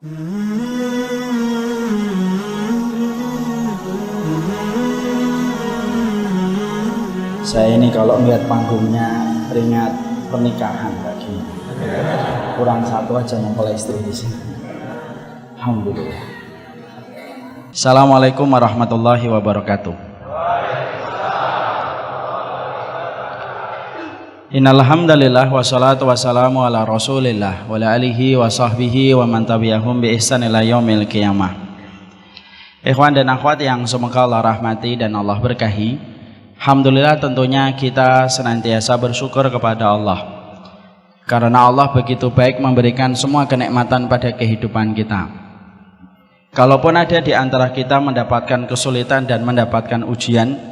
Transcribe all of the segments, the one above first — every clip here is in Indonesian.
Saya ini kalau melihat panggungnya teringat pernikahan lagi. Kurang satu aja mempelai istri di sini. Alhamdulillah. Assalamualaikum warahmatullahi wabarakatuh. Innal hamdalillah wassalatu wassalamu ala Rasulillah wa ala alihi wa sahbihi wa man tabi'ahum bi ihsan ila yaumil qiyamah. Ikhwan dan akhwat yang semoga Allah rahmati dan Allah berkahi. Alhamdulillah, tentunya kita senantiasa bersyukur kepada Allah. Karena Allah begitu baik memberikan semua kenikmatan pada kehidupan kita. Kalaupun ada di antara kita mendapatkan kesulitan dan mendapatkan ujian,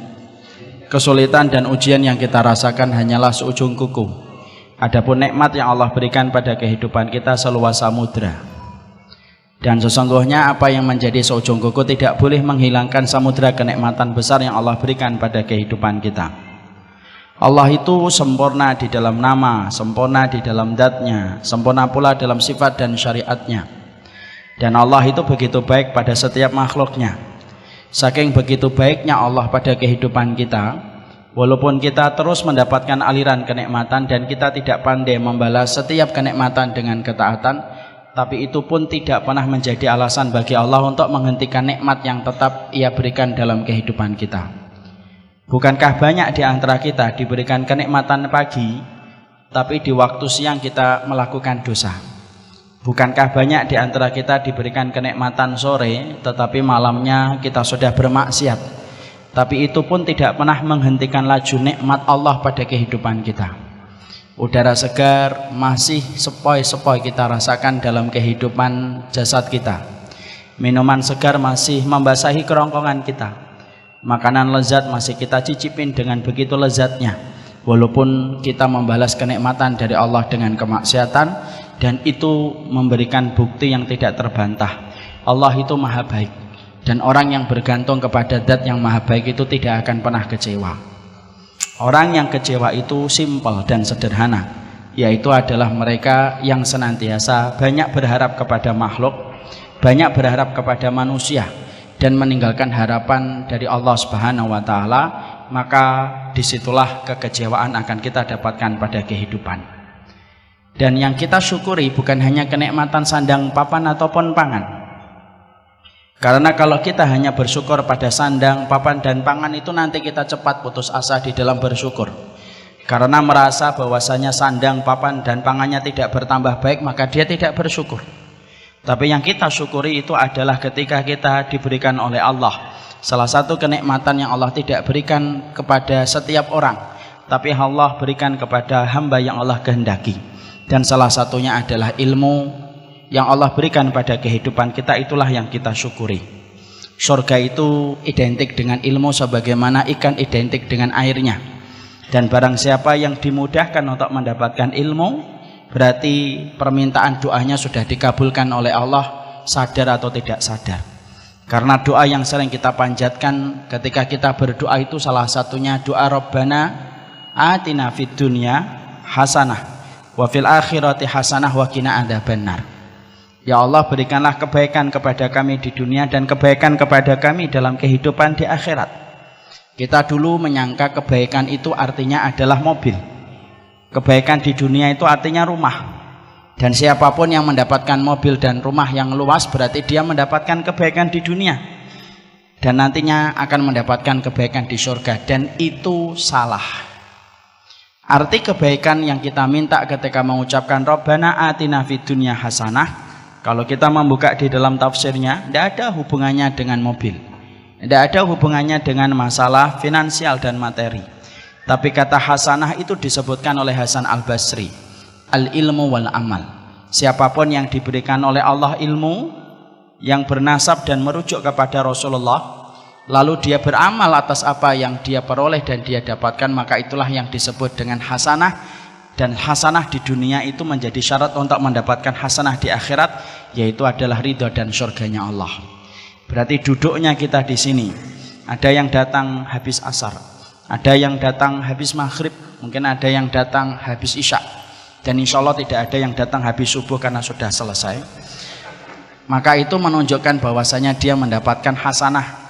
kesulitan dan ujian yang kita rasakan hanyalah seujung kuku. Adapun nikmat yang Allah berikan pada kehidupan kita seluas samudra. Dan sesungguhnya apa yang menjadi seujung kuku tidak boleh menghilangkan samudra kenikmatan besar yang Allah berikan pada kehidupan kita. Allah itu sempurna di dalam nama, sempurna di dalam zat-Nya, sempurna pula dalam sifat dan syariat-Nya. Dan Allah itu begitu baik pada setiap makhluknya. Saking begitu baiknya Allah pada kehidupan kita, walaupun kita terus mendapatkan aliran kenikmatan dan kita tidak pandai membalas setiap kenikmatan dengan ketaatan, tapi itu pun tidak pernah menjadi alasan bagi Allah untuk menghentikan nikmat yang tetap Ia berikan dalam kehidupan kita. Bukankah banyak di antara kita diberikan kenikmatan pagi, tapi di waktu siang kita melakukan dosa? Bukankah banyak di antara kita diberikan kenikmatan sore, tetapi malamnya kita sudah bermaksiat? Tapi itu pun tidak pernah menghentikan laju nikmat Allah pada kehidupan kita. Udara segar masih sepoi-sepoi kita rasakan dalam kehidupan jasad kita. Minuman segar masih membasahi kerongkongan kita. Makanan lezat masih kita cicipin dengan begitu lezatnya. Walaupun kita membalas kenikmatan dari Allah dengan kemaksiatan, dan itu memberikan bukti yang tidak terbantah. Allah itu maha baik, dan orang yang bergantung kepada zat yang maha baik itu tidak akan pernah kecewa. Orang yang kecewa itu simpel dan sederhana, yaitu adalah mereka yang senantiasa banyak berharap kepada makhluk, banyak berharap kepada manusia, dan meninggalkan harapan dari Allah Subhanahu wa Ta'ala. Maka disitulah kekecewaan akan kita dapatkan pada kehidupan. Dan yang kita syukuri bukan hanya kenikmatan sandang, papan ataupun pangan. Karena kalau kita hanya bersyukur pada sandang, papan dan pangan, itu nanti kita cepat putus asa di dalam bersyukur. Karena merasa bahwasanya sandang, papan dan pangannya tidak bertambah baik, maka dia tidak bersyukur. Tapi yang kita syukuri itu adalah ketika kita diberikan oleh Allah salah satu kenikmatan yang Allah tidak berikan kepada setiap orang, tapi Allah berikan kepada hamba yang Allah kehendaki. Dan salah satunya adalah ilmu yang Allah berikan pada kehidupan kita, itulah yang kita syukuri. Surga itu identik dengan ilmu sebagaimana ikan identik dengan airnya. Dan barang siapa yang dimudahkan untuk mendapatkan ilmu, berarti permintaan doanya sudah dikabulkan oleh Allah, sadar atau tidak sadar. Karena doa yang sering kita panjatkan ketika kita berdoa itu salah satunya doa Rabbana atina fid dunya hasanah wa fil akhirati hasanah wa qina adzabannar. Ya Allah, berikanlah kebaikan kepada kami di dunia dan kebaikan kepada kami dalam kehidupan di akhirat. Kita dulu menyangka kebaikan itu artinya adalah mobil. Kebaikan di dunia itu artinya rumah. Dan siapapun yang mendapatkan mobil dan rumah yang luas berarti dia mendapatkan kebaikan di dunia. Dan nantinya akan mendapatkan kebaikan di surga. Dan itu salah. Arti kebaikan yang kita minta ketika mengucapkan Rabbana atina fid dunya hasanah, kalau kita membuka di dalam tafsirnya, tidak ada hubungannya dengan mobil, tidak ada hubungannya dengan masalah finansial dan materi. Tapi kata hasanah itu disebutkan oleh Hasan al-Basri, al-ilmu wal amal. Siapapun yang diberikan oleh Allah ilmu yang bernasab dan merujuk kepada Rasulullah, lalu dia beramal atas apa yang dia peroleh dan dia dapatkan, maka itulah yang disebut dengan hasanah. Dan hasanah di dunia itu menjadi syarat untuk mendapatkan hasanah di akhirat, yaitu adalah ridho dan surganya Allah. Berarti duduknya kita di sini, ada yang datang habis asar, ada yang datang habis maghrib, mungkin ada yang datang habis isya, dan insya Allah tidak ada yang datang habis subuh karena sudah selesai. maka itu menunjukkan bahwasanya dia mendapatkan hasanah,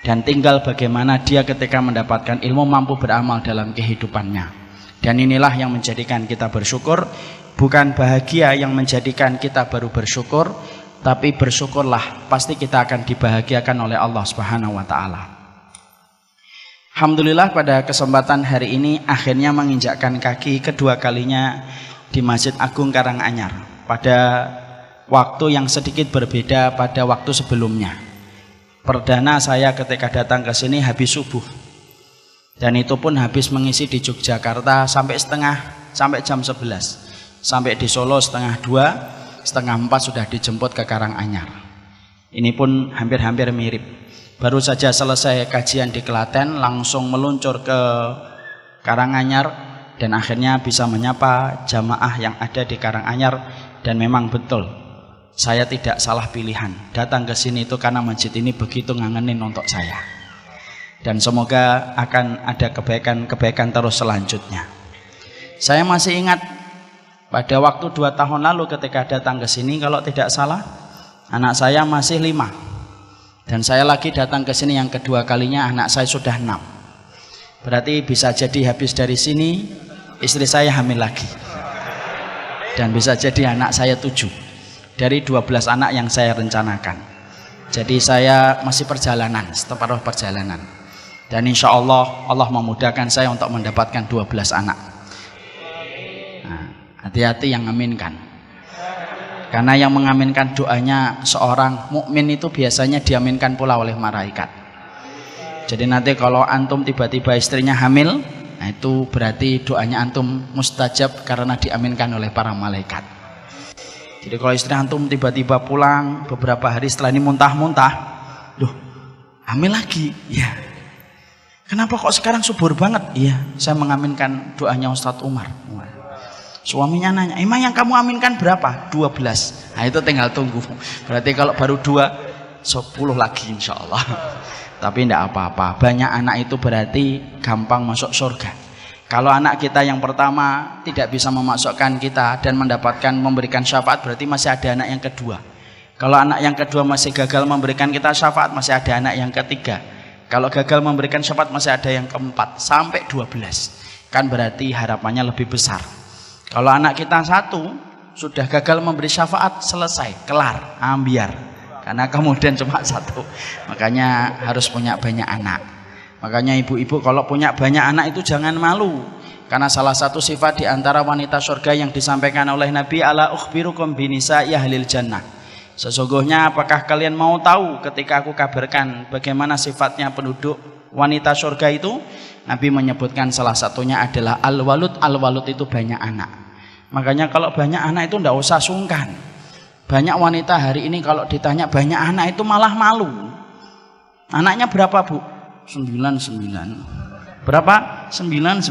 dan tinggal bagaimana dia ketika mendapatkan ilmu mampu beramal dalam kehidupannya. Dan inilah yang menjadikan kita bersyukur. Bukan bahagia yang menjadikan kita baru bersyukur, tapi bersyukurlah, pasti kita akan dibahagiakan oleh Allah Subhanahu wa taala. Alhamdulillah pada kesempatan hari ini akhirnya menginjakkan kaki kedua kalinya di Masjid Agung Karanganyar pada waktu yang sedikit berbeda pada waktu sebelumnya. Perdana saya ketika datang ke sini habis subuh, dan itu pun habis mengisi di Yogyakarta sampai jam 11, sampai di Solo 1:30, 3:30 sudah dijemput ke Karanganyar. Ini pun hampir-hampir mirip. Baru saja selesai kajian di Klaten, langsung meluncur ke Karanganyar, dan akhirnya bisa menyapa jamaah yang ada di Karanganyar. Dan memang betul, saya tidak salah pilihan. Datang ke sini itu karena masjid ini begitu ngangenin untuk saya. Dan semoga akan ada kebaikan-kebaikan terus selanjutnya. Saya masih ingat pada waktu 2 tahun lalu ketika datang ke sini, kalau tidak salah, anak saya masih 5. Dan saya lagi datang ke sini yang kedua kalinya, anak saya sudah 6. Berarti bisa jadi habis dari sini istri saya hamil lagi. Dan bisa jadi anak saya 7 dari 12 anak yang saya rencanakan. Jadi saya masih perjalanan, separuh perjalanan. Dan insya Allah, Allah memudahkan saya untuk mendapatkan 12 anak. Nah, hati-hati yang aminkan. Karena yang mengaminkan doanya seorang mukmin itu biasanya diaminkan pula oleh malaikat. Jadi nanti kalau antum tiba-tiba istrinya hamil, nah itu berarti doanya antum mustajab karena diaminkan oleh para malaikat. Jadi kalau istri antum tiba-tiba pulang beberapa hari setelah ini muntah-muntah, loh hamil lagi, ya. Kenapa kok sekarang subur banget? Iya, saya mengaminkan doanya Ustadz Umar. Suaminya nanya, emang yang kamu aminkan berapa? 12. Nah itu tinggal tunggu. Berarti kalau baru 2, 10 lagi insya Allah. Tapi tidak apa-apa. Banyak anak itu berarti gampang masuk surga. Kalau anak kita yang pertama tidak bisa memasukkan kita dan memberikan syafaat, berarti masih ada anak yang kedua. Kalau anak yang kedua masih gagal memberikan kita syafaat, masih ada anak yang ketiga. Kalau gagal memberikan syafaat, masih ada yang keempat. Sampai 12. Kan berarti harapannya lebih besar. Kalau anak kita 1 sudah gagal memberi syafaat, selesai, kelar, ambiar. Karena kemudian cuma 1. Makanya harus punya banyak anak. Makanya ibu-ibu kalau punya banyak anak itu jangan malu. Karena salah satu sifat di antara wanita surga yang disampaikan oleh Nabi, ala ukhbirukum binisa'i ahlil jannah. Sesungguhnya apakah kalian mau tahu ketika aku kabarkan bagaimana sifatnya penduduk wanita surga itu? Nabi menyebutkan salah satunya adalah al-walud. Al-walud itu banyak anak. Makanya kalau banyak anak itu tidak usah sungkan. Banyak wanita hari ini kalau ditanya banyak anak itu malah malu. Anaknya berapa bu? 9. Berapa? 9.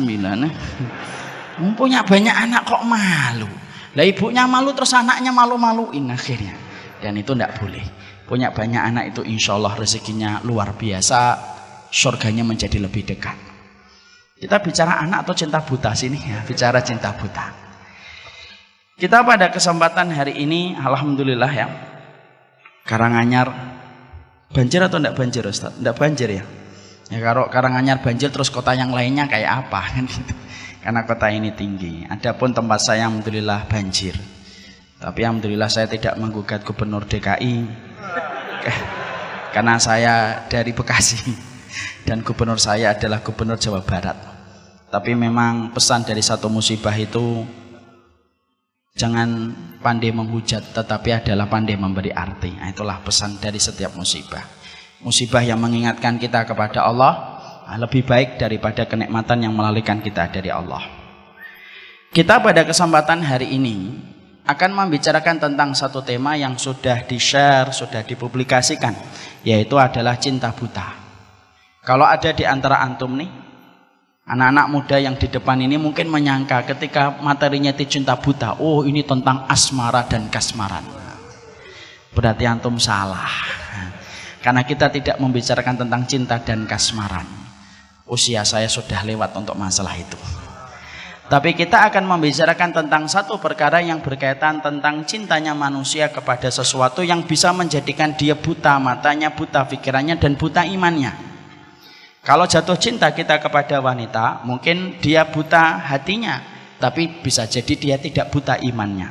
Punya banyak anak kok malu. Lah ibunya malu terus anaknya malu-maluin akhirnya. Dan itu tidak boleh. Punya banyak anak itu insya Allah rezekinya luar biasa. Surganya menjadi lebih dekat. Kita bicara anak atau cinta buta sini ya, bicara cinta buta. Kita pada kesempatan hari ini alhamdulillah ya, Karanganyar banjir atau tidak banjir Ustaz? Tidak banjir ya. Ya kalau Karanganyar banjir terus kota yang lainnya kayak apa kan gitu. Karena kota ini tinggi. Adapun tempat saya alhamdulillah banjir. Tapi alhamdulillah saya tidak menggugat gubernur DKI. Karena saya dari Bekasi dan gubernur saya adalah gubernur Jawa Barat. Tapi memang pesan dari satu musibah itu jangan pandai menghujat, tetapi adalah pandai memberi arti. Nah, itulah pesan dari setiap musibah. Musibah yang mengingatkan kita kepada Allah lebih baik daripada kenikmatan yang melalaikan kita dari Allah. Kita pada kesempatan hari ini akan membicarakan tentang satu tema yang sudah di-share, sudah dipublikasikan, yaitu adalah cinta buta. Kalau ada di antara antum nih, anak-anak muda yang di depan ini mungkin menyangka ketika materinya itu cinta buta, oh ini tentang asmara dan kasmaran. Berarti antum salah. Karena kita tidak membicarakan tentang cinta dan kasmaran. Usia saya sudah lewat untuk masalah itu. Tapi kita akan membicarakan tentang satu perkara yang berkaitan tentang cintanya manusia kepada sesuatu yang bisa menjadikan dia buta matanya, buta pikirannya, dan buta imannya. Kalau jatuh cinta kita kepada wanita, mungkin dia buta hatinya, tapi bisa jadi dia tidak buta imannya.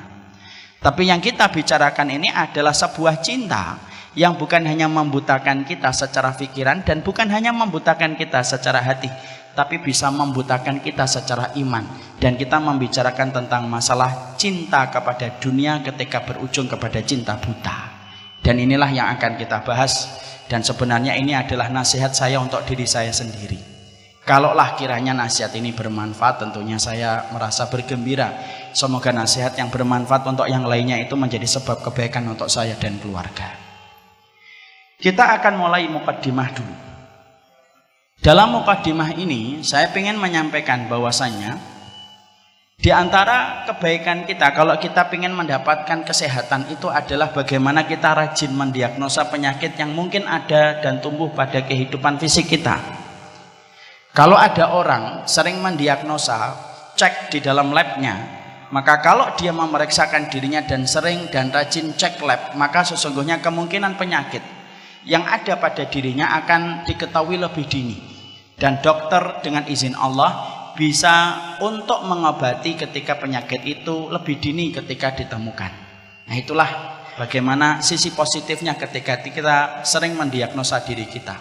Tapi yang kita bicarakan ini adalah sebuah cinta yang bukan hanya membutakan kita secara pikiran dan bukan hanya membutakan kita secara hati, tapi bisa membutakan kita secara iman. Dan kita membicarakan tentang masalah cinta kepada dunia ketika berujung kepada cinta buta. Dan inilah yang akan kita bahas. Dan sebenarnya ini adalah nasihat saya untuk diri saya sendiri. Kalaulah kiranya nasihat ini bermanfaat, tentunya saya merasa bergembira. Semoga nasihat yang bermanfaat untuk yang lainnya itu menjadi sebab kebaikan untuk saya dan keluarga. Kita akan mulai mukaddimah dulu. Dalam mukaddimah ini saya ingin menyampaikan bahwasanya di antara kebaikan kita kalau kita ingin mendapatkan kesehatan itu adalah bagaimana kita rajin mendiagnosa penyakit yang mungkin ada dan tumbuh pada kehidupan fisik kita. Kalau ada orang sering mendiagnosa, cek di dalam labnya, maka kalau dia memeriksakan dirinya dan sering dan rajin cek lab, maka sesungguhnya kemungkinan penyakit yang ada pada dirinya akan diketahui lebih dini. Dan dokter dengan izin Allah bisa untuk mengobati ketika penyakit itu lebih dini ketika ditemukan. Nah, itulah bagaimana sisi positifnya ketika kita sering mendiagnosa diri kita.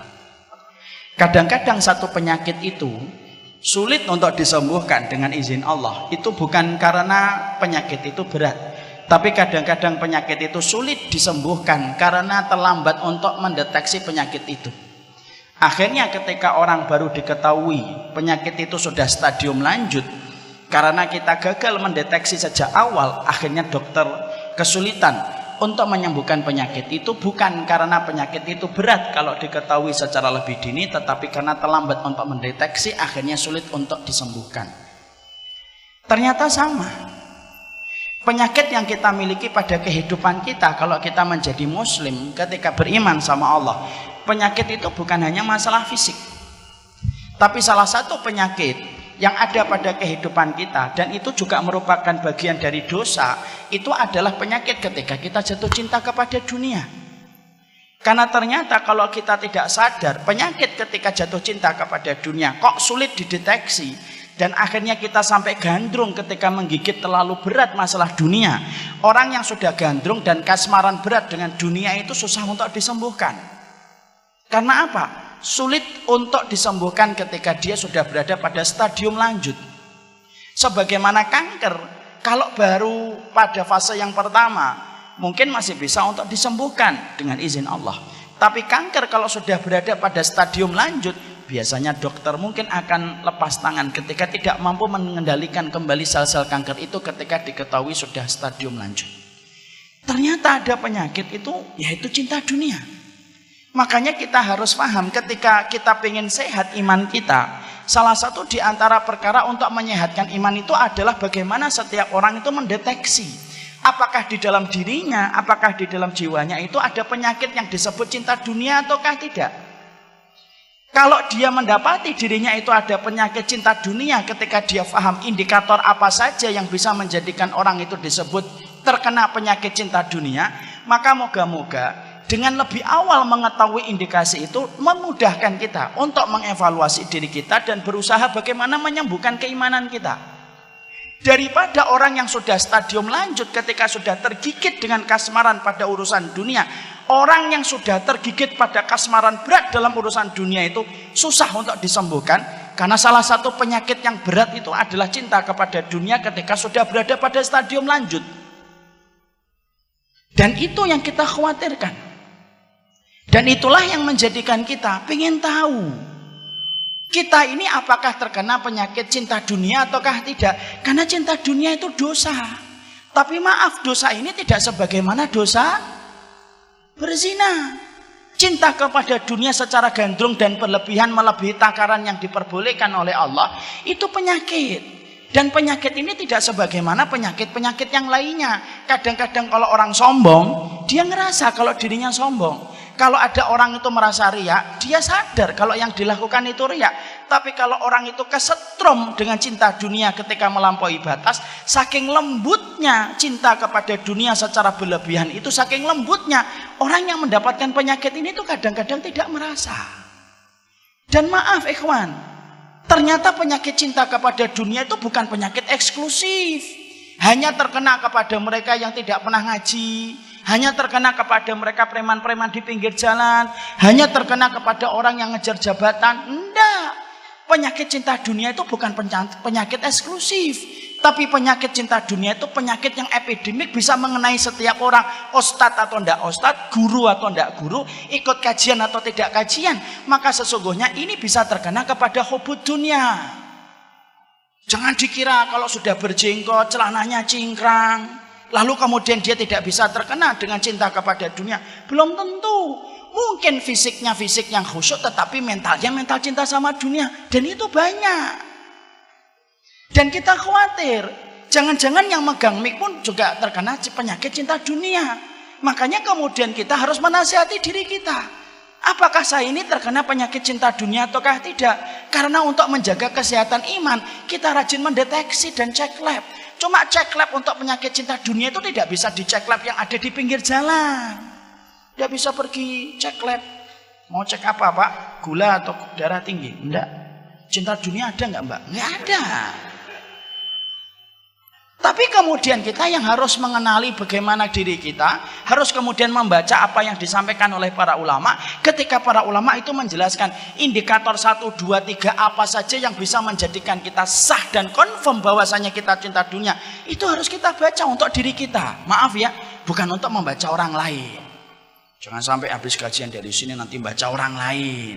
Kadang-kadang satu penyakit itu sulit untuk disembuhkan dengan izin Allah. Itu bukan karena penyakit itu berat, tapi kadang-kadang penyakit itu sulit disembuhkan karena terlambat untuk mendeteksi penyakit itu. Akhirnya ketika orang baru diketahui penyakit itu sudah stadium lanjut, karena kita gagal mendeteksi sejak awal, akhirnya dokter kesulitan untuk menyembuhkan penyakit itu, bukan karena penyakit itu berat kalau diketahui secara lebih dini, tetapi karena terlambat untuk mendeteksi, akhirnya sulit untuk disembuhkan. Ternyata sama. Penyakit yang kita miliki pada kehidupan kita kalau kita menjadi muslim ketika beriman sama Allah, penyakit itu bukan hanya masalah fisik, tapi salah satu penyakit yang ada pada kehidupan kita, dan itu juga merupakan bagian dari dosa, itu adalah penyakit ketika kita jatuh cinta kepada dunia. Karena ternyata kalau kita tidak sadar, penyakit ketika jatuh cinta kepada dunia kok sulit dideteksi, dan akhirnya kita sampai gandrung ketika menggigit terlalu berat masalah dunia. Orang yang sudah gandrung dan kasmaran berat dengan dunia itu susah untuk disembuhkan. Karena apa? Sulit untuk disembuhkan ketika dia sudah berada pada stadium lanjut. Sebagaimana kanker, kalau baru pada fase yang pertama, mungkin masih bisa untuk disembuhkan dengan izin Allah. Tapi kanker kalau sudah berada pada stadium lanjut, biasanya dokter mungkin akan lepas tangan ketika tidak mampu mengendalikan kembali sel-sel kanker itu ketika diketahui sudah stadium lanjut. Ternyata ada penyakit itu, yaitu cinta dunia. Makanya kita harus paham ketika kita ingin sehat iman kita, salah satu di antara perkara untuk menyehatkan iman itu adalah bagaimana setiap orang itu mendeteksi apakah di dalam dirinya, apakah di dalam jiwanya itu ada penyakit yang disebut cinta dunia ataukah tidak. Kalau dia mendapati dirinya itu ada penyakit cinta dunia, ketika dia paham indikator apa saja yang bisa menjadikan orang itu disebut terkena penyakit cinta dunia, maka moga-moga dengan lebih awal mengetahui indikasi itu memudahkan kita untuk mengevaluasi diri kita dan berusaha bagaimana menyembuhkan keimanan kita. Daripada orang yang sudah stadium lanjut ketika sudah tergigit dengan kasmaran pada urusan dunia, orang yang sudah tergigit pada kasmaran berat dalam urusan dunia itu susah untuk disembuhkan, karena salah satu penyakit yang berat itu adalah cinta kepada dunia ketika sudah berada pada stadium lanjut. Dan itu yang kita khawatirkan. Dan itulah yang menjadikan kita ingin tahu, kita ini apakah terkena penyakit cinta dunia ataukah tidak. Karena cinta dunia itu dosa. Tapi maaf, dosa ini tidak sebagaimana dosa berzina. Cinta kepada dunia secara gandrung dan berlebihan melebihi takaran yang diperbolehkan oleh Allah, itu penyakit. Dan penyakit ini tidak sebagaimana penyakit-penyakit yang lainnya. Kadang-kadang kalau orang sombong, dia ngerasa kalau dirinya sombong. Kalau ada orang itu merasa riak, dia sadar kalau yang dilakukan itu riak. Tapi kalau orang itu kesetrum dengan cinta dunia ketika melampaui batas, saking lembutnya cinta kepada dunia secara berlebihan itu, saking lembutnya orang yang mendapatkan penyakit ini tuh kadang-kadang tidak merasa. Dan maaf ikhwan, ternyata penyakit cinta kepada dunia itu bukan penyakit eksklusif. Hanya terkena kepada mereka yang tidak pernah ngaji, hanya terkena kepada mereka preman-preman di pinggir jalan, hanya terkena kepada orang yang ngejar jabatan. Enggak. Penyakit cinta dunia itu bukan penyakit eksklusif. Tapi penyakit cinta dunia itu penyakit yang epidemik, bisa mengenai setiap orang. Ustadz atau tidak ustadz, guru atau tidak guru, ikut kajian atau tidak kajian. Maka sesungguhnya ini bisa terkena kepada hubud dunia. Jangan dikira kalau sudah berjenggot, celananya cingkrang, lalu kemudian dia tidak bisa terkena dengan cinta kepada dunia. Belum tentu. Mungkin fisiknya fisik yang khusyuk, tetapi mentalnya mental cinta sama dunia. Dan itu banyak. Dan kita khawatir, jangan-jangan yang megang mic pun juga terkena penyakit cinta dunia. Makanya kemudian kita harus menasihati diri kita. Apakah saya ini terkena penyakit cinta dunia ataukah tidak? Karena untuk menjaga kesehatan iman, kita rajin mendeteksi dan cek lab. Cuma cek lab untuk penyakit cinta dunia itu tidak bisa dicek lab yang ada di pinggir jalan. Tidak bisa pergi cek lab. Mau cek apa Pak? Gula atau darah tinggi? Enggak. Cinta dunia ada enggak Mbak? Enggak ada. Tapi kemudian kita yang harus mengenali bagaimana diri kita, harus kemudian membaca apa yang disampaikan oleh para ulama. Ketika para ulama itu menjelaskan indikator 1, 2, 3 apa saja yang bisa menjadikan kita sah dan confirm bahwasanya kita cinta dunia, itu harus kita baca untuk diri kita. Maaf ya, bukan untuk membaca orang lain. Jangan sampai habis kajian dari sini nanti baca orang lain.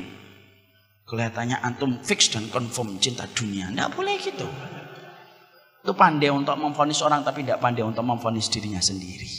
Kelihatannya antum fix dan confirm cinta dunia. Tidak boleh gitu. Itu pandai untuk memvonis orang tapi tidak pandai untuk memvonis dirinya sendiri.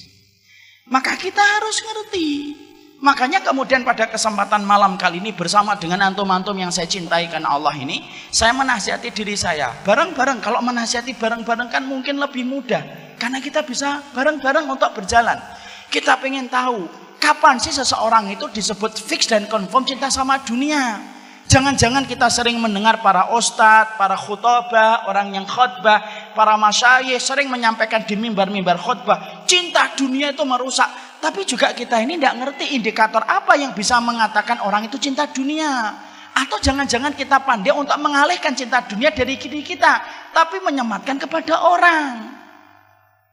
Maka kita harus ngerti. Makanya kemudian pada kesempatan malam kali ini bersama dengan antum-antum yang saya cintai karena Allah ini, saya menasihati diri saya. Bareng-bareng, kalau menasihati bareng-bareng kan mungkin lebih mudah. Karena kita bisa bareng-bareng untuk berjalan. Kita pengen tahu, kapan sih seseorang itu disebut fix dan confirm cinta sama dunia? Jangan-jangan kita sering mendengar para ustadz, para khutbah, orang yang khutbah, para masyayikh sering menyampaikan di mimbar-mimbar khutbah, cinta dunia itu merusak. Tapi juga kita ini tidak ngerti indikator apa yang bisa mengatakan orang itu cinta dunia. Atau jangan-jangan kita pandai untuk mengalihkan cinta dunia dari diri kita, tapi menyematkan kepada orang.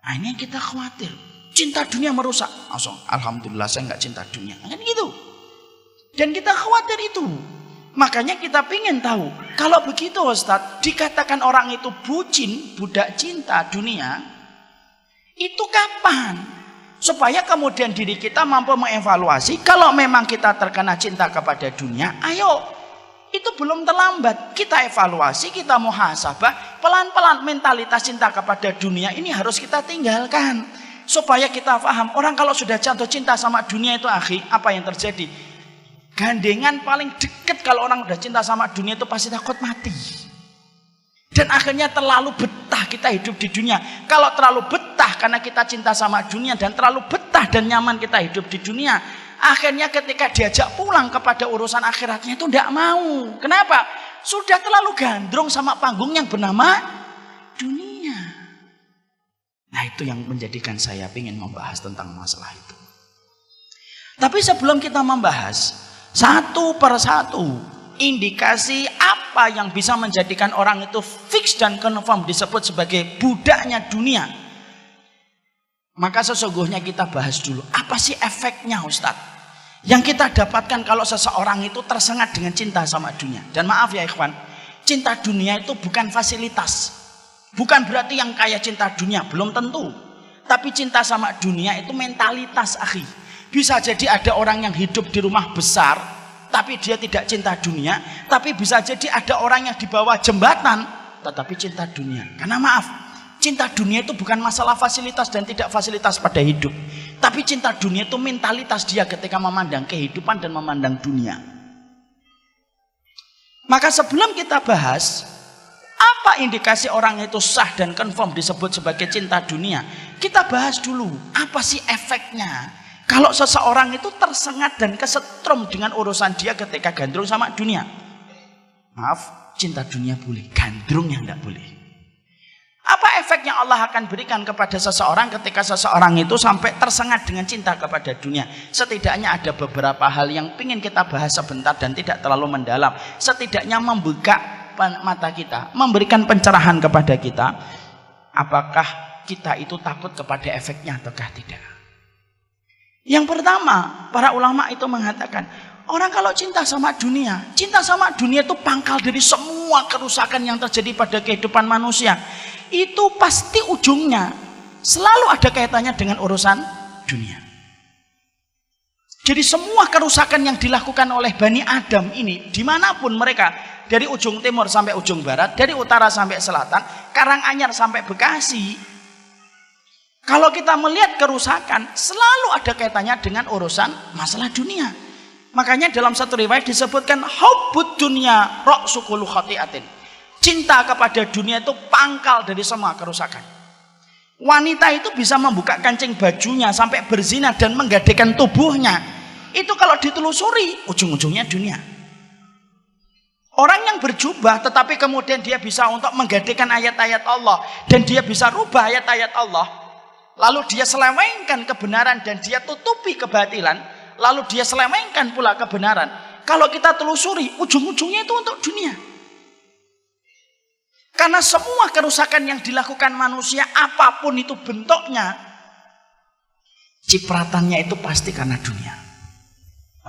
Nah ini yang kita khawatir. Cinta dunia merusak. Langsung, alhamdulillah saya nggak cinta dunia. Kan gitu. Dan kita khawatir itu. Makanya kita ingin tahu, kalau begitu Ustadz, dikatakan orang itu bucin, budak cinta dunia, itu kapan? Supaya kemudian diri kita mampu mengevaluasi, kalau memang kita terkena cinta kepada dunia, ayo, itu belum terlambat. Kita evaluasi, kita muhasabah, pelan-pelan mentalitas cinta kepada dunia ini harus kita tinggalkan. Supaya kita paham, orang kalau sudah jatuh cinta sama dunia itu akhi, apa yang terjadi? Gandengan paling dekat kalau orang udah cinta sama dunia itu pasti takut mati. Dan akhirnya terlalu betah kita hidup di dunia. Kalau terlalu betah karena kita cinta sama dunia dan terlalu betah dan nyaman kita hidup di dunia, akhirnya ketika diajak pulang kepada urusan akhiratnya itu tidak mau. Kenapa? Sudah terlalu gandrung sama panggung yang bernama dunia. Nah itu yang menjadikan saya ingin membahas tentang masalah itu. Tapi sebelum kita membahas satu persatu indikasi apa yang bisa menjadikan orang itu fix dan confirm disebut sebagai budaknya dunia, maka sesungguhnya kita bahas dulu apa sih efeknya Ustadz yang kita dapatkan kalau seseorang itu tersengat dengan cinta sama dunia. Dan maaf ya ikhwan, cinta dunia itu bukan fasilitas, bukan berarti yang kaya cinta dunia, belum tentu. Tapi cinta sama dunia itu mentalitas akhi. Bisa jadi ada orang yang hidup di rumah besar, tapi dia tidak cinta dunia. Tapi bisa jadi ada orang yang di bawah jembatan, tetapi cinta dunia. Karena maaf, cinta dunia itu bukan masalah fasilitas dan tidak fasilitas pada hidup. Tapi cinta dunia itu mentalitas dia ketika memandang kehidupan dan memandang dunia. Maka sebelum kita bahas, apa indikasi orang itu sah dan confirm disebut sebagai cinta dunia, kita bahas dulu, apa sih efeknya kalau seseorang itu tersengat dan kesetrum dengan urusan dia ketika gandrung sama dunia. Maaf, cinta dunia boleh, gandrung yang tidak boleh. Apa efek yang Allah akan berikan kepada seseorang ketika seseorang itu sampai tersengat dengan cinta kepada dunia? Setidaknya ada beberapa hal yang ingin kita bahas sebentar dan tidak terlalu mendalam. Setidaknya membuka mata kita, memberikan pencerahan kepada kita. Apakah kita itu takut kepada efeknya ataukah tidak? Yang pertama, para ulama itu mengatakan, orang kalau cinta sama dunia itu pangkal dari semua kerusakan yang terjadi pada kehidupan manusia. Itu pasti ujungnya selalu ada kaitannya dengan urusan dunia. Jadi semua kerusakan yang dilakukan oleh Bani Adam ini, dimanapun mereka, dari ujung timur sampai ujung barat, dari utara sampai selatan, Karanganyar sampai Bekasi, kalau kita melihat kerusakan, selalu ada kaitannya dengan urusan masalah dunia. Makanya dalam satu riwayat disebutkan hubbud dunya ra'su kulli khati'atin. Cinta kepada dunia itu pangkal dari semua kerusakan. Wanita itu bisa membuka kancing bajunya sampai berzina dan menggadekan tubuhnya. Itu kalau ditelusuri ujung-ujungnya dunia. Orang yang berjubah tetapi kemudian dia bisa untuk menggadekan ayat-ayat Allah dan dia bisa rubah ayat-ayat Allah, lalu dia selewengkan kebenaran dan dia tutupi kebatilan, lalu dia selewengkan pula kebenaran. Kalau kita telusuri ujung-ujungnya itu untuk dunia. Karena semua kerusakan yang dilakukan manusia, apapun itu bentuknya, cipratannya itu pasti karena dunia.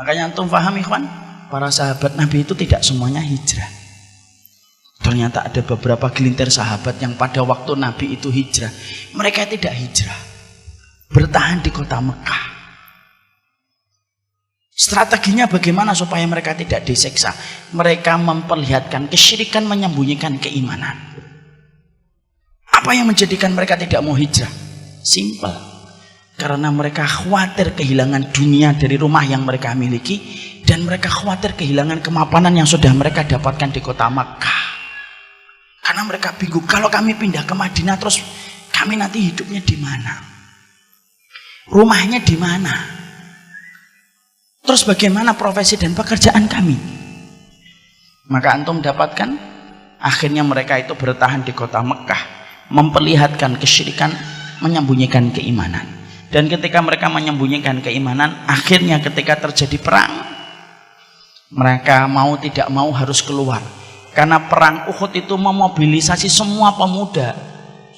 Makanya antum paham ikhwan, para sahabat Nabi itu tidak semuanya hijrah. Ternyata ada beberapa gelintir sahabat yang pada waktu Nabi itu hijrah, mereka tidak hijrah, bertahan di kota Mekah. Strateginya bagaimana supaya mereka tidak disiksa? Mereka memperlihatkan kesyirikan, menyembunyikan keimanan. Apa yang menjadikan mereka tidak mau hijrah? Simpel. Karena mereka khawatir kehilangan dunia dari rumah yang mereka miliki, dan mereka khawatir kehilangan kemapanan yang sudah mereka dapatkan di kota Makkah. Karena mereka bingung, kalau kami pindah ke Madinah terus kami nanti hidupnya di mana? Rumahnya di mana? Terus bagaimana profesi dan pekerjaan kami? Maka antum dapatkan, akhirnya mereka itu bertahan di kota Mekah, memperlihatkan kesyirikan, menyembunyikan keimanan. Dan ketika mereka menyembunyikan keimanan, akhirnya ketika terjadi perang, mereka mau tidak mau harus keluar. Karena perang Uhud itu memobilisasi semua pemuda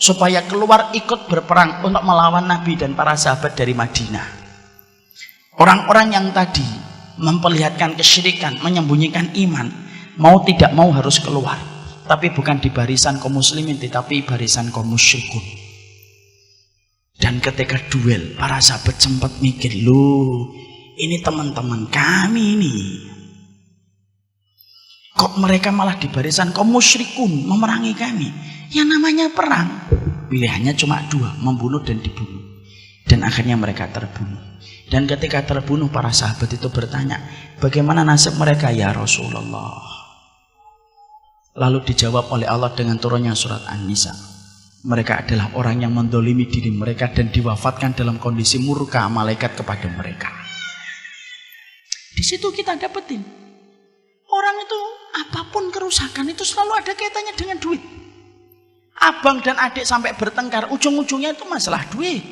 supaya keluar ikut berperang untuk melawan Nabi dan para sahabat dari Madinah. Orang-orang yang tadi memperlihatkan kesyirikan, menyembunyikan iman, mau tidak mau harus keluar. Tapi bukan di barisan kaum muslimin, tetapi barisan kaum musyrikun. Dan ketika duel, para sahabat sempat mikir, loh, ini teman-teman kami nih. Kok mereka malah di barisan kaum musyrikun memerangi kami? Yang namanya perang, pilihannya cuma dua, membunuh dan dibunuh. Dan akhirnya mereka terbunuh. Dan ketika terbunuh, para sahabat itu bertanya, bagaimana nasib mereka ya Rasulullah? Lalu dijawab oleh Allah dengan turunnya surat An-Nisa. Mereka adalah orang yang mendolimi diri mereka dan diwafatkan dalam kondisi murka malaikat kepada mereka. Di situ kita dapetin, orang itu apapun kerusakan itu selalu ada kaitannya dengan duit. Abang dan adik sampai bertengkar, ujung-ujungnya itu masalah duit.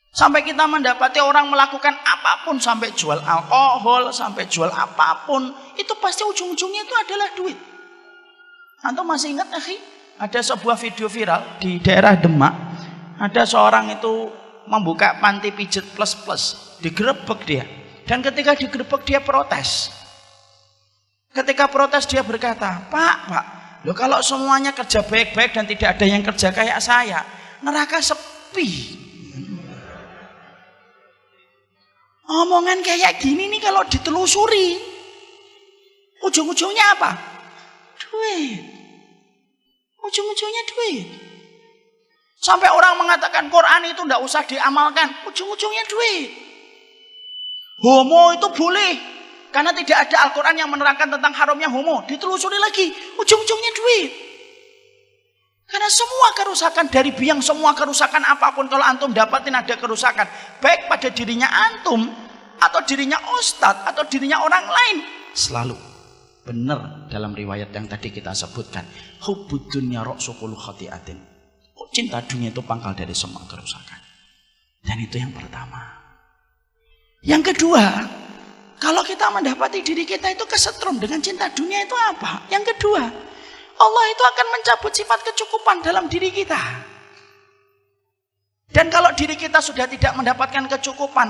Sampai kita mendapati orang melakukan apapun, sampai jual alkohol, sampai jual apapun, itu pasti ujung-ujungnya itu adalah duit. Antum masih ingat akhi? Ada sebuah video viral di daerah Demak, ada seorang itu membuka panti pijat plus-plus, digerebek dia. Dan ketika digerebek dia protes. Ketika protes dia berkata, Pak, loh kalau semuanya kerja baik-baik dan tidak ada yang kerja kayak saya, neraka sepi. Omongan kayak gini nih kalau ditelusuri, ujung-ujungnya apa? Duit. Ujung-ujungnya duit. Sampai orang mengatakan Quran itu tidak usah diamalkan, ujung-ujungnya duit. Homo itu boleh, karena tidak ada Al-Quran yang menerangkan tentang haramnya homo. Ditelusuri lagi, ujung-ujungnya duit. Karena semua kerusakan dari biang, semua kerusakan apapun, kalau antum dapatin ada kerusakan, baik pada dirinya antum, atau dirinya ustadz, atau dirinya orang lain, selalu Benar dalam riwayat yang tadi kita sebutkan. Hubbud dunya ra'su kulli khati'atin. Cinta dunia itu pangkal dari semua kerusakan. Dan itu yang pertama. Yang kedua, kalau kita mendapati diri kita itu kesetrum dengan cinta dunia itu apa? Yang kedua, Allah itu akan mencabut sifat kecukupan dalam diri kita. Dan kalau diri kita sudah tidak mendapatkan kecukupan,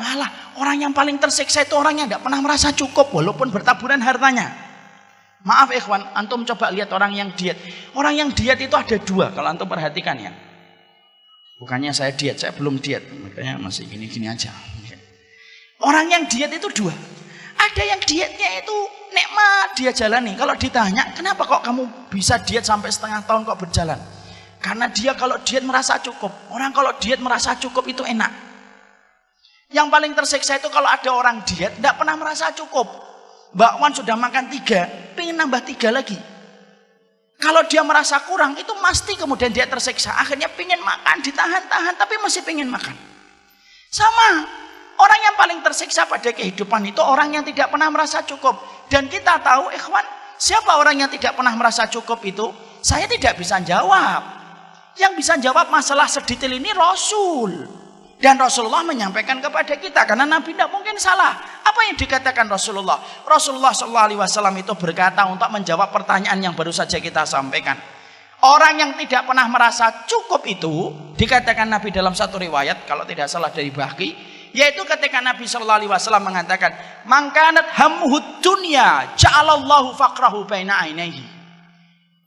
orang yang paling tersiksa itu orang yang tidak pernah merasa cukup walaupun bertaburan hartanya. Maaf ikhwan, antum coba lihat orang yang diet. Orang yang diet itu ada dua, kalau antum perhatikan ya. Bukannya saya diet, saya belum diet, makanya masih gini-gini aja. Orang yang diet itu dua. Ada yang dietnya itu nikmat dia jalani. Kalau ditanya, kenapa kok kamu bisa diet sampai setengah tahun kok berjalan? Karena dia kalau diet merasa cukup. Orang kalau diet merasa cukup itu enak. Yang paling tersiksa itu kalau ada orang diet tidak pernah merasa cukup. Mbak Wan sudah makan 3, pengen nambah 3 lagi. Kalau dia merasa kurang itu pasti kemudian dia tersiksa. Akhirnya pengen makan, ditahan-tahan tapi masih pengen makan. Sama, orang yang paling tersiksa pada kehidupan itu orang yang tidak pernah merasa cukup. Dan kita tahu ikhwan, siapa orang yang tidak pernah merasa cukup itu? Saya tidak bisa jawab. Yang bisa jawab masalah sedetail ini Rasul. Dan Rasulullah menyampaikan kepada kita. Karena Nabi tidak mungkin salah. Apa yang dikatakan Rasulullah? Rasulullah SAW itu berkata untuk menjawab pertanyaan yang baru saja kita sampaikan. Orang yang tidak pernah merasa cukup itu, dikatakan Nabi dalam satu riwayat, kalau tidak salah dari Bahqi, yaitu ketika Nabi SAW mengatakan, "Mangkanat hamhud dunya, ja'alallahu faqrahu baina ainaihi.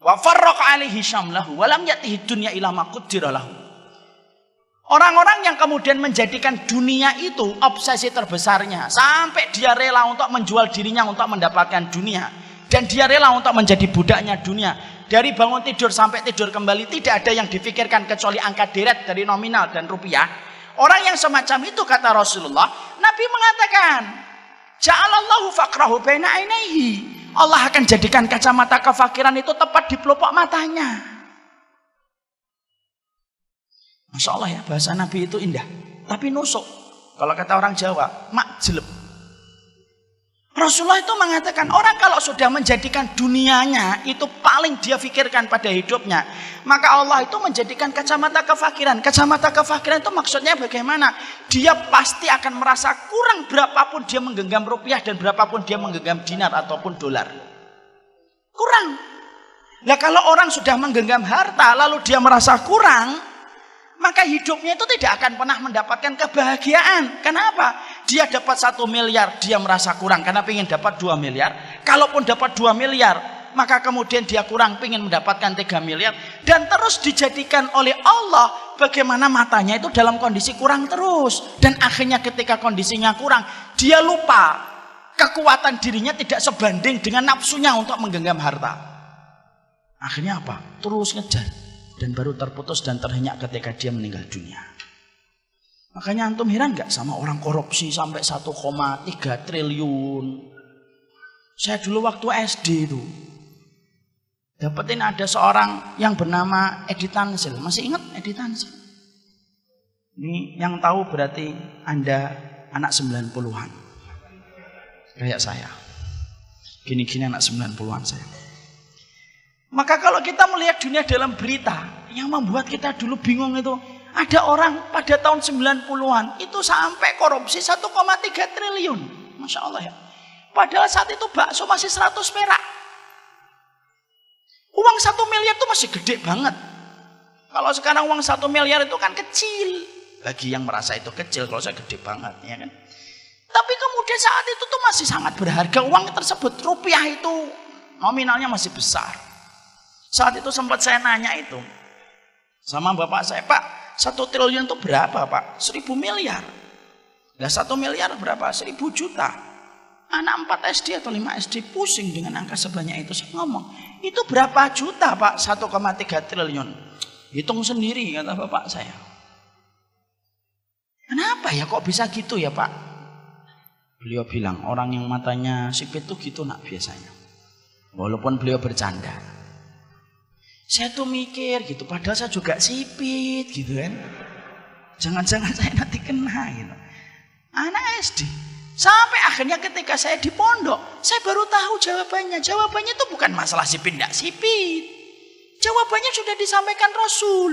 Wa farraqa alaihi syamlahu wa lam yatihi dunya ila ma qaddara lahu." Orang-orang yang kemudian menjadikan dunia itu obsesi terbesarnya sampai dia rela untuk menjual dirinya untuk mendapatkan dunia, dan dia rela untuk menjadi budaknya dunia. Dari bangun tidur sampai tidur kembali tidak ada yang difikirkan kecuali angka deret dari nominal dan rupiah. Orang yang semacam itu, kata Rasulullah, Nabi mengatakan, "Ja'alallahu faqrahu baina ainaihi." Allah akan jadikan kacamata kefakiran itu tepat di pelupuk matanya. Masya Allah ya, bahasa Nabi itu indah. Tapi nusuk. Kalau kata orang Jawa, makjeleb. Rasulullah itu mengatakan, orang kalau sudah menjadikan dunianya itu paling dia fikirkan pada hidupnya, maka Allah itu menjadikan kacamata kefakiran. Kacamata kefakiran itu maksudnya bagaimana? Dia pasti akan merasa kurang berapapun dia menggenggam rupiah dan berapapun dia menggenggam dinar ataupun dolar. Kurang. Nah kalau orang sudah menggenggam harta lalu dia merasa kurang, maka hidupnya itu tidak akan pernah mendapatkan kebahagiaan. Kenapa? Dia dapat 1 miliar, dia merasa kurang karena ingin dapat 2 miliar. Kalaupun dapat 2 miliar, maka kemudian dia kurang, ingin mendapatkan 3 miliar. Dan terus dijadikan oleh Allah bagaimana matanya itu dalam kondisi kurang terus. Dan akhirnya ketika kondisinya kurang, dia lupa kekuatan dirinya tidak sebanding dengan nafsunya untuk menggenggam harta. Akhirnya apa? Terus ngejar. Dan baru terputus dan terhenyak ketika dia meninggal dunia. Makanya antum heran gak sama orang korupsi sampai 1,3 triliun. Saya dulu waktu SD itu dapetin ada seorang yang bernama Edi Tansil. Masih ingat Edi Tansil? Ini yang tahu berarti Anda anak 90-an. Kayak saya. Gini-gini anak 90-an saya. Maka kalau kita melihat dunia dalam berita, yang membuat kita dulu bingung itu, ada orang pada tahun 90-an itu sampai korupsi 1,3 triliun. Masya Allah ya. Padahal saat itu bakso masih 100 perak. Uang 1 miliar itu masih gede banget. Kalau sekarang uang 1 miliar itu kan kecil. Bagi yang merasa itu kecil, kalau saya gede banget ya kan. Tapi kemudian saat itu tuh masih sangat berharga uang tersebut. Rupiah itu nominalnya masih besar. Saat itu sempat saya nanya itu sama bapak saya, "Pak, 1 triliun itu berapa Pak?" 1.000 miliar. Nah 1 miliar berapa? 1.000 juta. Anak 4 SD atau 5 SD pusing dengan angka sebanyak itu. Saya ngomong, "Itu berapa juta Pak 1,3 triliun?" "Hitung sendiri," kata bapak saya. "Kenapa ya kok bisa gitu ya Pak?" Beliau bilang, orang yang matanya sipit tuh gitu nak biasanya. Walaupun beliau bercanda. Saya tuh mikir gitu, padahal saya juga sipit gitu kan. Jangan-jangan saya nanti kena gitu. Anak SD. Sampai akhirnya ketika saya di pondok, saya baru tahu jawabannya. Jawabannya itu bukan masalah sipit tidak sipit. Jawabannya sudah disampaikan Rasul.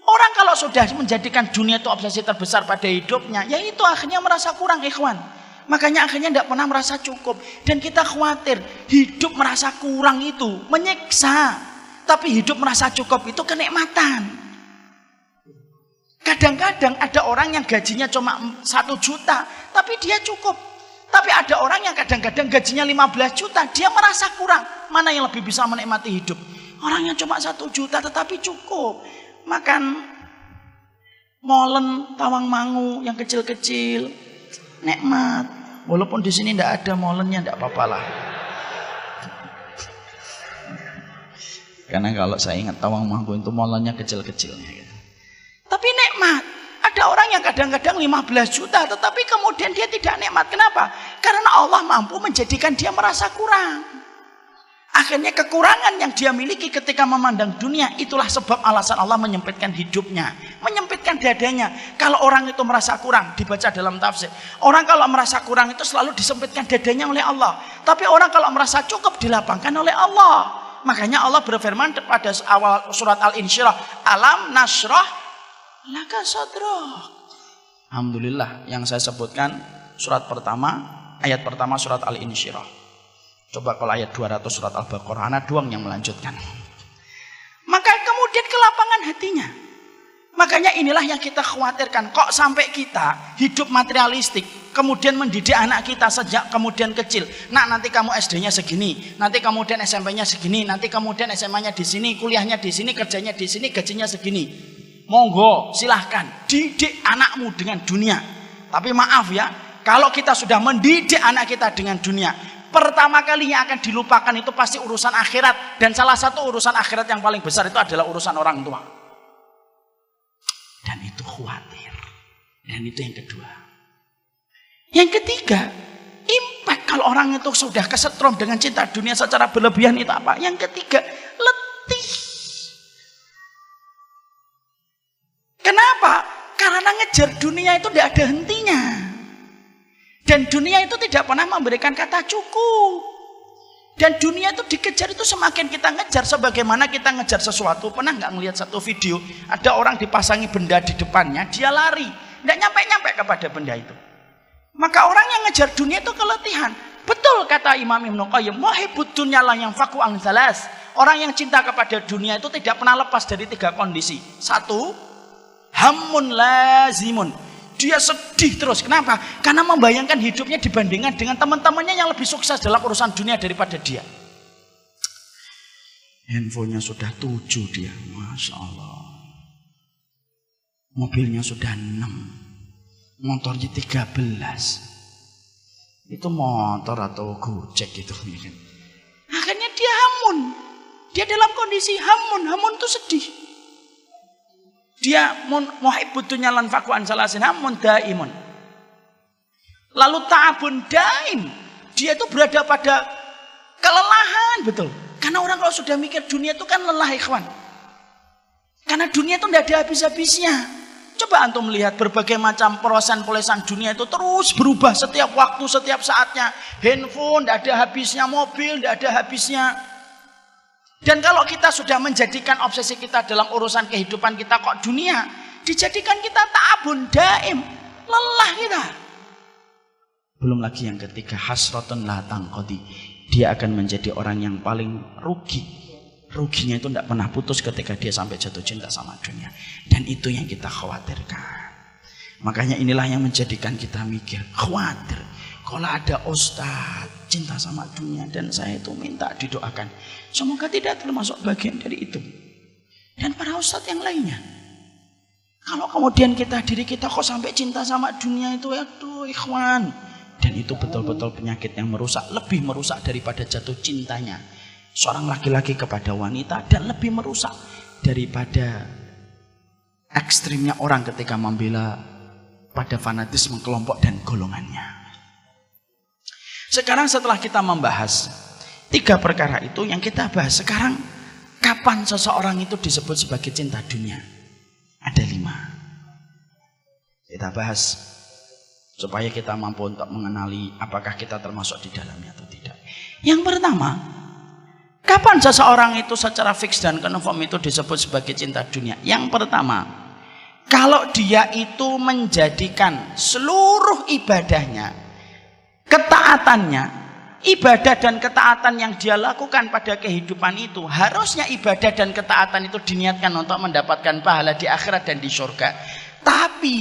Orang kalau sudah menjadikan dunia itu obsesi terbesar pada hidupnya, ya itu akhirnya merasa kurang, ikhwan. Makanya akhirnya tidak pernah merasa cukup. Dan kita khawatir hidup merasa kurang itu menyiksa. Tapi hidup merasa cukup itu kenikmatan. Kadang-kadang ada orang yang gajinya cuma 1 juta, tapi dia cukup. Tapi ada orang yang kadang-kadang gajinya 15 juta, dia merasa kurang. Mana yang lebih bisa menikmati hidup? Orang yang cuma 1 juta tetapi cukup. Makan molen tawang mangu yang kecil-kecil, nikmat. Walaupun di sini tidak ada molennya, tidak apa-apa lah. Karena kalau saya ingat tawang mangu itu molennya kecil-kecilnya. Gitu. Tapi nikmat. Ada orang yang kadang-kadang 15 juta, tetapi kemudian dia tidak nikmat. Kenapa? Karena Allah mampu menjadikan dia merasa kurang. Akhirnya kekurangan yang dia miliki ketika memandang dunia, itulah sebab alasan Allah menyempitkan hidupnya, menyempitkan dadanya. Kalau orang itu merasa kurang, dibaca dalam tafsir, orang kalau merasa kurang itu selalu disempitkan dadanya oleh Allah. Tapi orang kalau merasa cukup dilapangkan oleh Allah. Makanya Allah berfirman pada awal surat Al-Insyirah, alam nasrah laka sadrak. Alhamdulillah yang saya sebutkan surat pertama, ayat pertama surat Al-Insyirah. Coba kalau ayat 200 surat Al-Baqarah, anak doang yang melanjutkan. Maka kemudian kelapangan hatinya. Makanya inilah yang kita khawatirkan. Kok sampai kita hidup materialistik, kemudian mendidik anak kita sejak kemudian kecil. Nak, nanti kamu SD-nya segini, nanti kemudian SMP-nya segini, nanti kemudian SMA-nya di sini, kuliahnya di sini, kerjanya di sini, gajinya segini. Monggo, silahkan didik anakmu dengan dunia. Tapi maaf ya, kalau kita sudah mendidik anak kita dengan dunia, pertama kali yang akan dilupakan itu pasti urusan akhirat. Dan salah satu urusan akhirat yang paling besar itu adalah urusan orang tua. Dan itu khawatir. Dan itu yang kedua. Yang ketiga, impact kalau orang itu sudah kesetrum dengan cinta dunia secara berlebihan itu apa? Yang ketiga, letih. Kenapa? Karena ngejar dunia itu tidak ada hentinya. Dan dunia itu tidak pernah memberikan kata cukup. Dan dunia itu dikejar itu semakin kita ngejar, sebagaimana kita ngejar sesuatu. Pernah nggak ngelihat satu video, ada orang dipasangi benda di depannya, dia lari, nggak nyampe-nyampe kepada benda itu. Maka orang yang ngejar dunia itu keletihan. Betul kata Imam Ibnu Qayyim, muhibbud dunya la yanfaku an salas. Orang yang cinta kepada dunia itu tidak pernah lepas dari 3 kondisi. 1, hammun lazimun. Dia sedih terus. Kenapa? Karena membayangkan hidupnya dibandingkan dengan teman-temannya yang lebih sukses dalam urusan dunia daripada dia. Handphonenya sudah 7 dia. Masya Allah. Mobilnya sudah 6. Motornya 13. Itu motor atau gojek gitu. Akhirnya dia hamun. Dia dalam kondisi hamun. Hamun itu sedih. Dia muhibbutunya lan fakuan salasin hamun daimun. Lalu ta'abun daim. Dia itu berada pada kelelahan, betul. Karena orang kalau sudah mikir dunia itu kan lelah, ikhwan. Karena dunia itu tidak ada habis-habisnya. Coba antum melihat berbagai macam polosan-polosan dunia itu terus berubah setiap waktu, setiap saatnya. Handphone tidak ada habisnya, mobil tidak ada habisnya. Dan kalau kita sudah menjadikan obsesi kita dalam urusan kehidupan kita kok dunia, dijadikan kita ta'abun daim, lelah kita. Belum lagi yang ketiga, hasratun la tanqadi. Dia akan menjadi orang yang paling rugi. Ruginya itu tidak pernah putus ketika dia sampai jatuh cinta sama dunia. Dan itu yang kita khawatirkan. Makanya inilah yang menjadikan kita mikir, khawatir. Kalau ada ustadz cinta sama dunia, dan saya itu minta didoakan, semoga tidak termasuk bagian dari itu. Dan para ustadz yang lainnya. Kalau kemudian diri kita kok sampai cinta sama dunia itu, aduh ikhwan. Dan itu betul-betul penyakit yang merusak, lebih merusak daripada jatuh cintanya seorang laki-laki kepada wanita, dan lebih merusak daripada ekstrimnya orang ketika membela pada fanatisme kelompok dan golongannya. Sekarang setelah kita membahas 3 perkara itu, yang kita bahas sekarang, kapan seseorang itu disebut sebagai cinta dunia? Ada 5. Kita bahas supaya kita mampu untuk mengenali apakah kita termasuk di dalamnya atau tidak. Yang pertama, kapan seseorang itu secara fix dan confirm itu disebut sebagai cinta dunia? Yang pertama, kalau dia itu menjadikan seluruh ibadahnya, ketaatannya, ibadah dan ketaatan yang dia lakukan pada kehidupan itu, harusnya ibadah dan ketaatan itu diniatkan untuk mendapatkan pahala di akhirat dan di surga. Tapi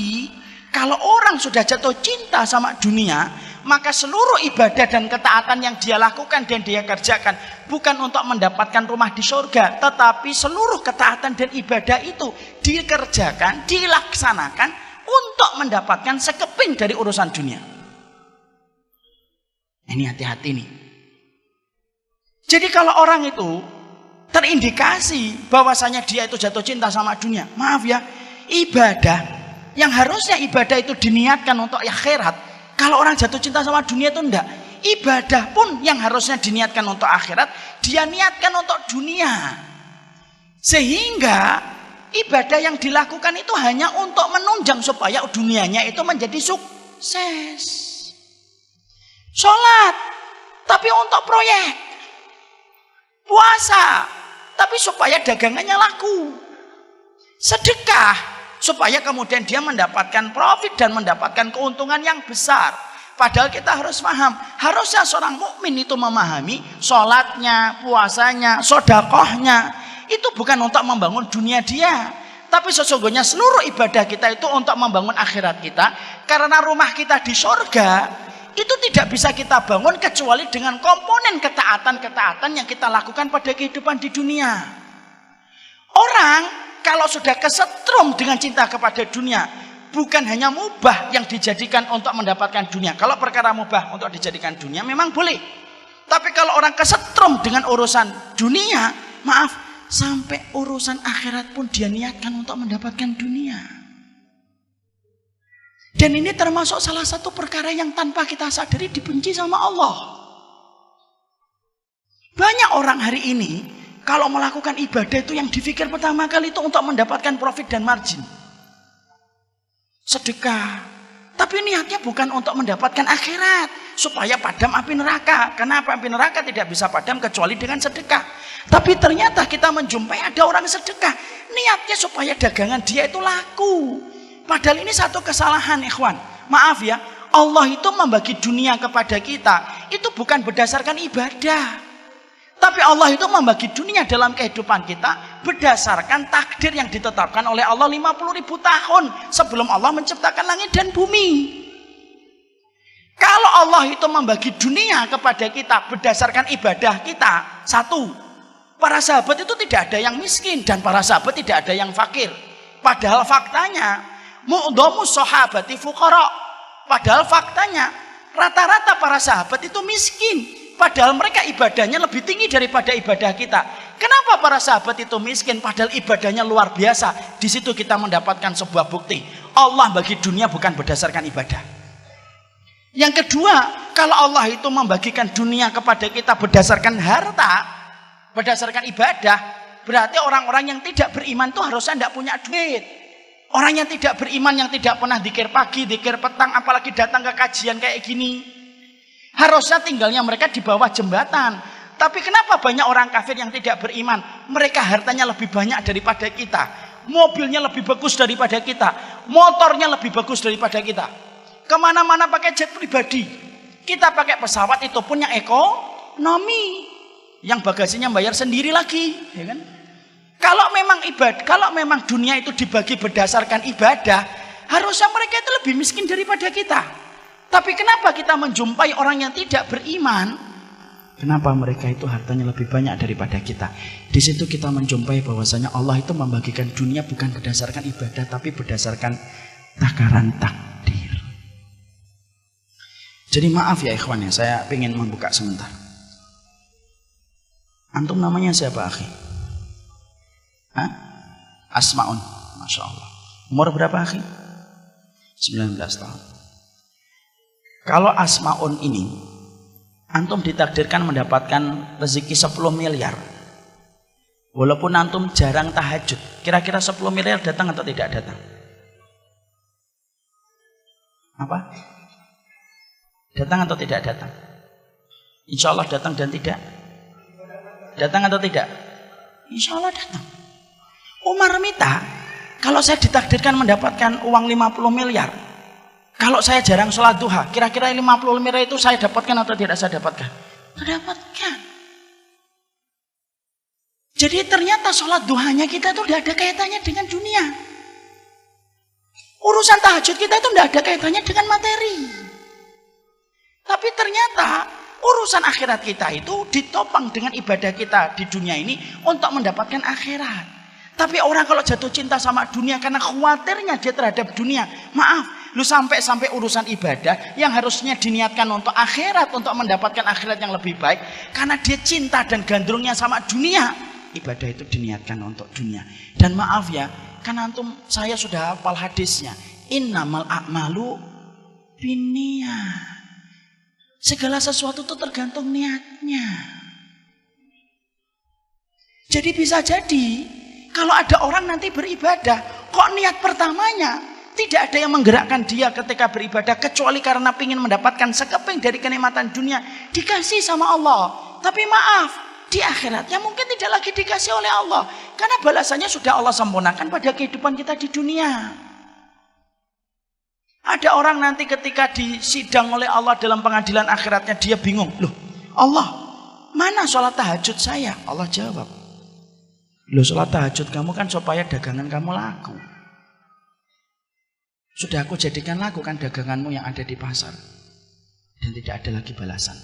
kalau orang sudah jatuh cinta sama dunia, maka seluruh ibadah dan ketaatan yang dia lakukan dan dia kerjakan bukan untuk mendapatkan rumah di surga, tetapi seluruh ketaatan dan ibadah itu dikerjakan, dilaksanakan untuk mendapatkan sekeping dari urusan dunia. Ini hati-hati nih. Jadi kalau orang itu terindikasi bahwasanya dia itu jatuh cinta sama dunia, maaf ya, ibadah yang harusnya ibadah itu diniatkan untuk akhirat, kalau orang jatuh cinta sama dunia itu enggak. Ibadah pun yang harusnya diniatkan untuk akhirat, dia niatkan untuk dunia. Sehingga ibadah yang dilakukan itu hanya untuk menunjang supaya dunianya itu menjadi sukses. Sholat, tapi untuk proyek. Puasa, tapi supaya dagangannya laku. Sedekah, supaya kemudian dia mendapatkan profit dan mendapatkan keuntungan yang besar. Padahal kita harus paham, harusnya seorang mukmin itu memahami sholatnya, puasanya, sedekahnya itu bukan untuk membangun dunia dia, tapi sesungguhnya seluruh ibadah kita itu untuk membangun akhirat kita. Karena rumah kita di surga itu tidak bisa kita bangun kecuali dengan komponen ketaatan-ketaatan yang kita lakukan pada kehidupan di dunia. Orang kalau sudah kesetrum dengan cinta kepada dunia, bukan hanya mubah yang dijadikan untuk mendapatkan dunia. Kalau perkara mubah untuk dijadikan dunia memang boleh. Tapi kalau orang kesetrum dengan urusan dunia, maaf, sampai urusan akhirat pun dia niatkan untuk mendapatkan dunia. Dan ini termasuk salah satu perkara yang tanpa kita sadari dibenci sama Allah. Banyak orang hari ini kalau melakukan ibadah itu yang dipikir pertama kali itu untuk mendapatkan profit dan margin. Sedekah. Tapi niatnya bukan untuk mendapatkan akhirat. Supaya padam api neraka. Kenapa api neraka tidak bisa padam kecuali dengan sedekah. Tapi ternyata kita menjumpai ada orang sedekah. Niatnya supaya dagangan dia itu laku. Padahal ini satu kesalahan, ikhwan. Maaf ya, Allah itu membagi dunia kepada kita. Itu bukan berdasarkan ibadah. Tapi Allah itu membagi dunia dalam kehidupan kita berdasarkan takdir yang ditetapkan oleh Allah 50.000 tahun sebelum Allah menciptakan langit dan bumi. Kalau Allah itu membagi dunia kepada kita berdasarkan ibadah kita, satu, para sahabat itu tidak ada yang miskin dan para sahabat tidak ada yang fakir. Padahal faktanya, mu'dhamus sahabati fuqara. Padahal faktanya, rata-rata para sahabat itu miskin. Padahal mereka ibadahnya lebih tinggi daripada ibadah kita. Kenapa para sahabat itu miskin? Padahal ibadahnya luar biasa. Di situ kita mendapatkan sebuah bukti. Allah bagi dunia bukan berdasarkan ibadah. Yang kedua, kalau Allah itu membagikan dunia kepada kita berdasarkan harta, berdasarkan ibadah, berarti orang-orang yang tidak beriman itu harusnya tidak punya duit. Orang yang tidak beriman, yang tidak pernah dzikir pagi, dzikir petang, apalagi datang ke kajian kayak gini, harusnya tinggalnya mereka di bawah jembatan. Tapi kenapa banyak orang kafir yang tidak beriman? Mereka hartanya lebih banyak daripada kita, mobilnya lebih bagus daripada kita, motornya lebih bagus daripada kita, kemana-mana pakai jet pribadi. Kita pakai pesawat itu pun yang ekonomi, yang bagasinya bayar sendiri lagi, ya kan? Kalau memang ibadah, kalau memang dunia itu dibagi berdasarkan ibadah, harusnya mereka itu lebih miskin daripada kita. Tapi kenapa kita menjumpai orang yang tidak beriman? Kenapa mereka itu hartanya lebih banyak daripada kita? Di situ kita menjumpai bahwasanya Allah itu membagikan dunia bukan berdasarkan ibadah, tapi berdasarkan takaran takdir. Jadi maaf ya ikhwan ya, saya ingin membuka sebentar. Antum namanya siapa akhi? Hah? Asmaun, Masya Allah. Umur berapa akhi? 19 tahun. Kalau Asmaun ini, antum ditakdirkan mendapatkan rezeki 10 miliar. Walaupun antum jarang tahajud, kira-kira 10 miliar datang atau tidak datang? Apa? Datang atau tidak datang? Insya Allah datang dan tidak. Datang atau tidak? Insya Allah datang. Umar minta, kalau saya ditakdirkan mendapatkan uang 50 miliar, kalau saya jarang sholat duha, kira-kira 50 miliar itu saya dapatkan atau tidak saya dapatkan? Dapatkan. Jadi ternyata sholat duhanya kita itu tidak ada kaitannya dengan dunia. Urusan tahajud kita itu tidak ada kaitannya dengan materi. Tapi ternyata urusan akhirat kita itu ditopang dengan ibadah kita di dunia ini untuk mendapatkan akhirat. Tapi orang kalau jatuh cinta sama dunia karena khawatirnya dia terhadap dunia, maaf, lu sampai urusan ibadah yang harusnya diniatkan untuk akhirat, untuk mendapatkan akhirat yang lebih baik, karena dia cinta dan gandrungnya sama dunia, ibadah itu diniatkan untuk dunia. Dan maaf ya, karena antum saya sudah hafal hadisnya, innamal a'malu binniyah. Segala sesuatu itu tergantung niatnya. Jadi bisa jadi kalau ada orang nanti beribadah, kok niat pertamanya tidak ada yang menggerakkan dia ketika beribadah kecuali karena ingin mendapatkan sekeping dari kenikmatan dunia, dikasih sama Allah. Tapi maaf, di akhiratnya mungkin tidak lagi dikasih oleh Allah, karena balasannya sudah Allah sempurnakan pada kehidupan kita di dunia. Ada orang nanti ketika disidang oleh Allah dalam pengadilan akhiratnya, dia bingung, loh Allah, mana sholat tahajud saya? Allah jawab, loh sholat tahajud kamu kan supaya dagangan kamu laku. Sudah aku jadikan laku kan daganganmu yang ada di pasar. Dan tidak ada lagi balasan.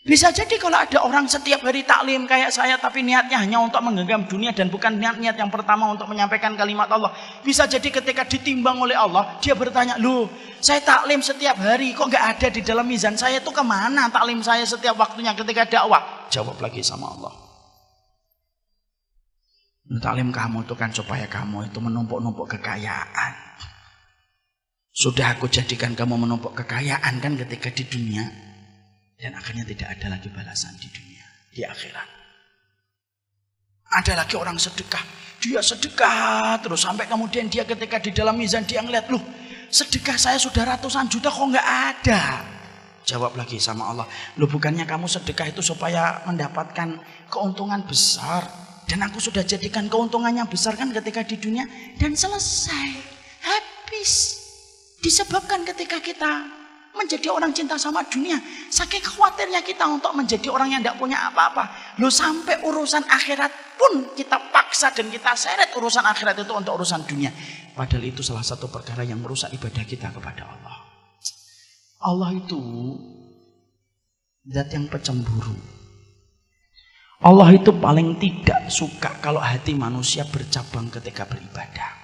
Bisa jadi kalau ada orang setiap hari taklim kayak saya, tapi niatnya hanya untuk menggenggam dunia dan bukan niat yang pertama untuk menyampaikan kalimat Allah. Bisa jadi ketika ditimbang oleh Allah, dia bertanya, loh saya taklim setiap hari, kok nggak ada di dalam mizan saya, itu kemana taklim saya setiap waktunya ketika dakwah? Jawab lagi sama Allah, taklim kamu itu kan supaya kamu itu menumpuk-numpuk kekayaan. Sudah aku jadikan kamu menumpuk kekayaan kan ketika di dunia. Dan akhirnya tidak ada lagi balasan di dunia, di akhirat. Ada lagi orang sedekah, dia sedekah terus sampai kemudian dia ketika di dalam mizan dia ngeliat, loh sedekah saya sudah ratusan juta kok nggak ada. Jawab lagi sama Allah, loh bukannya kamu sedekah itu supaya mendapatkan keuntungan besar, dan aku sudah jadikan keuntungannya besar kan ketika di dunia, dan selesai, habis. Disebabkan ketika kita menjadi orang cinta sama dunia, saking khawatirnya kita untuk menjadi orang yang tidak punya apa-apa. Loh sampai urusan akhirat pun kita paksa dan kita seret urusan akhirat itu untuk urusan dunia. Padahal itu salah satu perkara yang merusak ibadah kita kepada Allah. Allah itu zat yang pecemburu. Allah itu paling tidak suka kalau hati manusia bercabang ketika beribadah.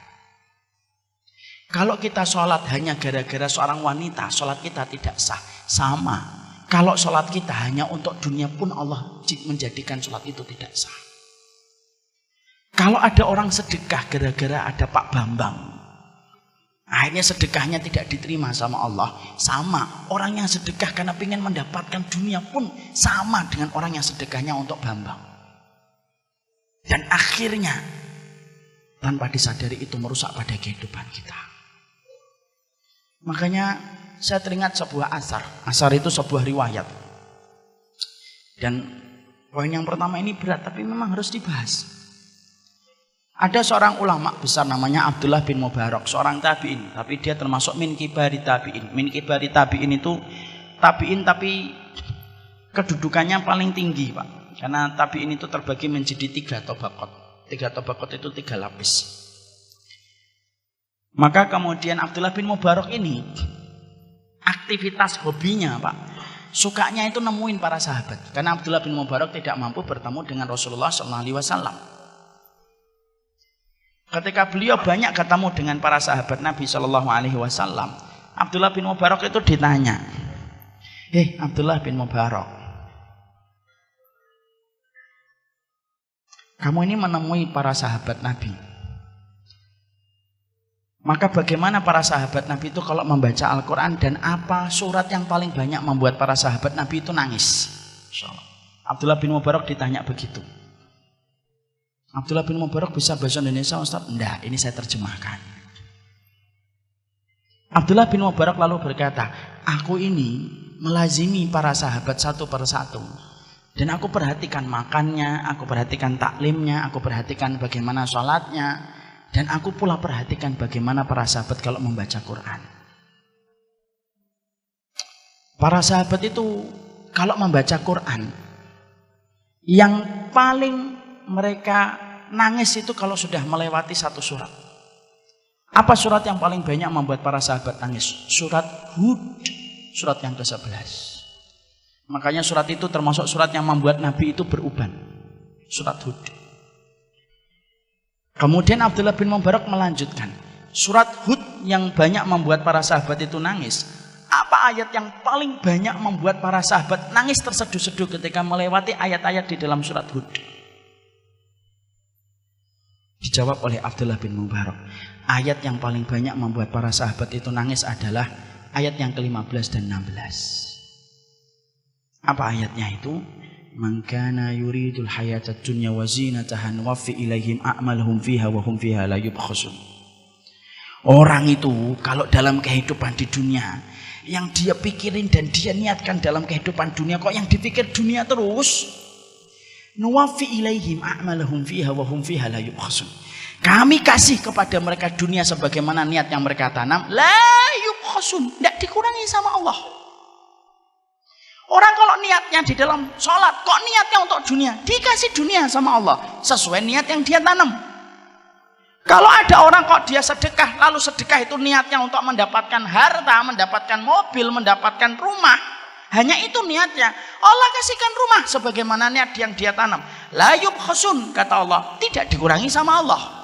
Kalau kita sholat hanya gara-gara seorang wanita, sholat kita tidak sah. Sama. Kalau sholat kita hanya untuk dunia pun Allah menjadikan sholat itu tidak sah. Kalau ada orang sedekah gara-gara ada Pak Bambang, akhirnya sedekahnya tidak diterima sama Allah. Sama. Orang yang sedekah karena ingin mendapatkan dunia pun sama dengan orang yang sedekahnya untuk Bambang. Dan akhirnya tanpa disadari itu merusak pada kehidupan kita. Makanya saya teringat sebuah asar. Asar itu sebuah riwayat. Dan poin yang pertama ini berat, tapi memang harus dibahas. Ada seorang ulama besar namanya Abdullah bin Mubarak, seorang tabi'in, tapi dia termasuk min kibari tabi'in. Min kibari tabi'in itu tabi'in tapi kedudukannya paling tinggi, Pak. Karena tabi'in itu terbagi menjadi 3 tabaqat. 3 tabaqat itu 3 lapis. Maka kemudian Abdullah bin Mubarak ini aktivitas hobinya, Pak, sukanya itu nemuin para sahabat. Karena Abdullah bin Mubarak tidak mampu bertemu dengan Rasulullah SAW. Ketika beliau banyak ketemu dengan para sahabat Nabi SAW, Abdullah bin Mubarak itu ditanya, Abdullah bin Mubarak, kamu ini menemui para sahabat Nabi. Maka bagaimana para sahabat Nabi itu kalau membaca Al-Quran, dan apa surat yang paling banyak membuat para sahabat Nabi itu nangis? Abdullah bin Mubarak ditanya begitu. Abdullah bin Mubarak bisa bahasa Indonesia, Ustaz? Enggak, ini saya terjemahkan. Abdullah bin Mubarak lalu berkata, aku ini melazimi para sahabat satu persatu. Dan aku perhatikan makannya, aku perhatikan taklimnya, aku perhatikan bagaimana sholatnya. Dan aku pula perhatikan bagaimana para sahabat kalau membaca Quran. Para sahabat itu kalau membaca Quran, yang paling mereka nangis itu kalau sudah melewati satu surat. Apa surat yang paling banyak membuat para sahabat nangis? Surat Hud, surat yang ke-11. Makanya surat itu termasuk surat yang membuat Nabi itu beruban. Surat Hud. Kemudian Abdullah bin Mubarak melanjutkan. Surat Hud yang banyak membuat para sahabat itu nangis. Apa ayat yang paling banyak membuat para sahabat nangis terseduh-seduh ketika melewati ayat-ayat di dalam surat Hud? Dijawab oleh Abdullah bin Mubarak. Ayat yang paling banyak membuat para sahabat itu nangis adalah ayat yang ke-15 dan 16. Apa ayatnya itu? Man kana yuridul hayatad dunya wa zinataha nuwaffi ilaihim a'malahum fiha wa hum fiha la yubkhasun. Orang itu kalau dalam kehidupan di dunia, yang dia pikirin dan dia niatkan dalam kehidupan dunia, kok yang dipikir dunia terus, nuwaffi ilaihim a'malahum fiha wa hum fiha la yubkhasun. Kami kasih kepada mereka dunia sebagaimana niat yang mereka tanam, la yubkhasun, tidak dikurangi sama Allah. Orang kalau niatnya di dalam sholat, kok niatnya untuk dunia, dikasih dunia sama Allah sesuai niat yang dia tanam. Kalau ada orang kok dia sedekah, lalu sedekah itu niatnya untuk mendapatkan harta, mendapatkan mobil, mendapatkan rumah, hanya itu niatnya, Allah kasihkan rumah sebagaimana niat yang dia tanam. La yubkhasun, kata Allah, tidak dikurangi sama Allah.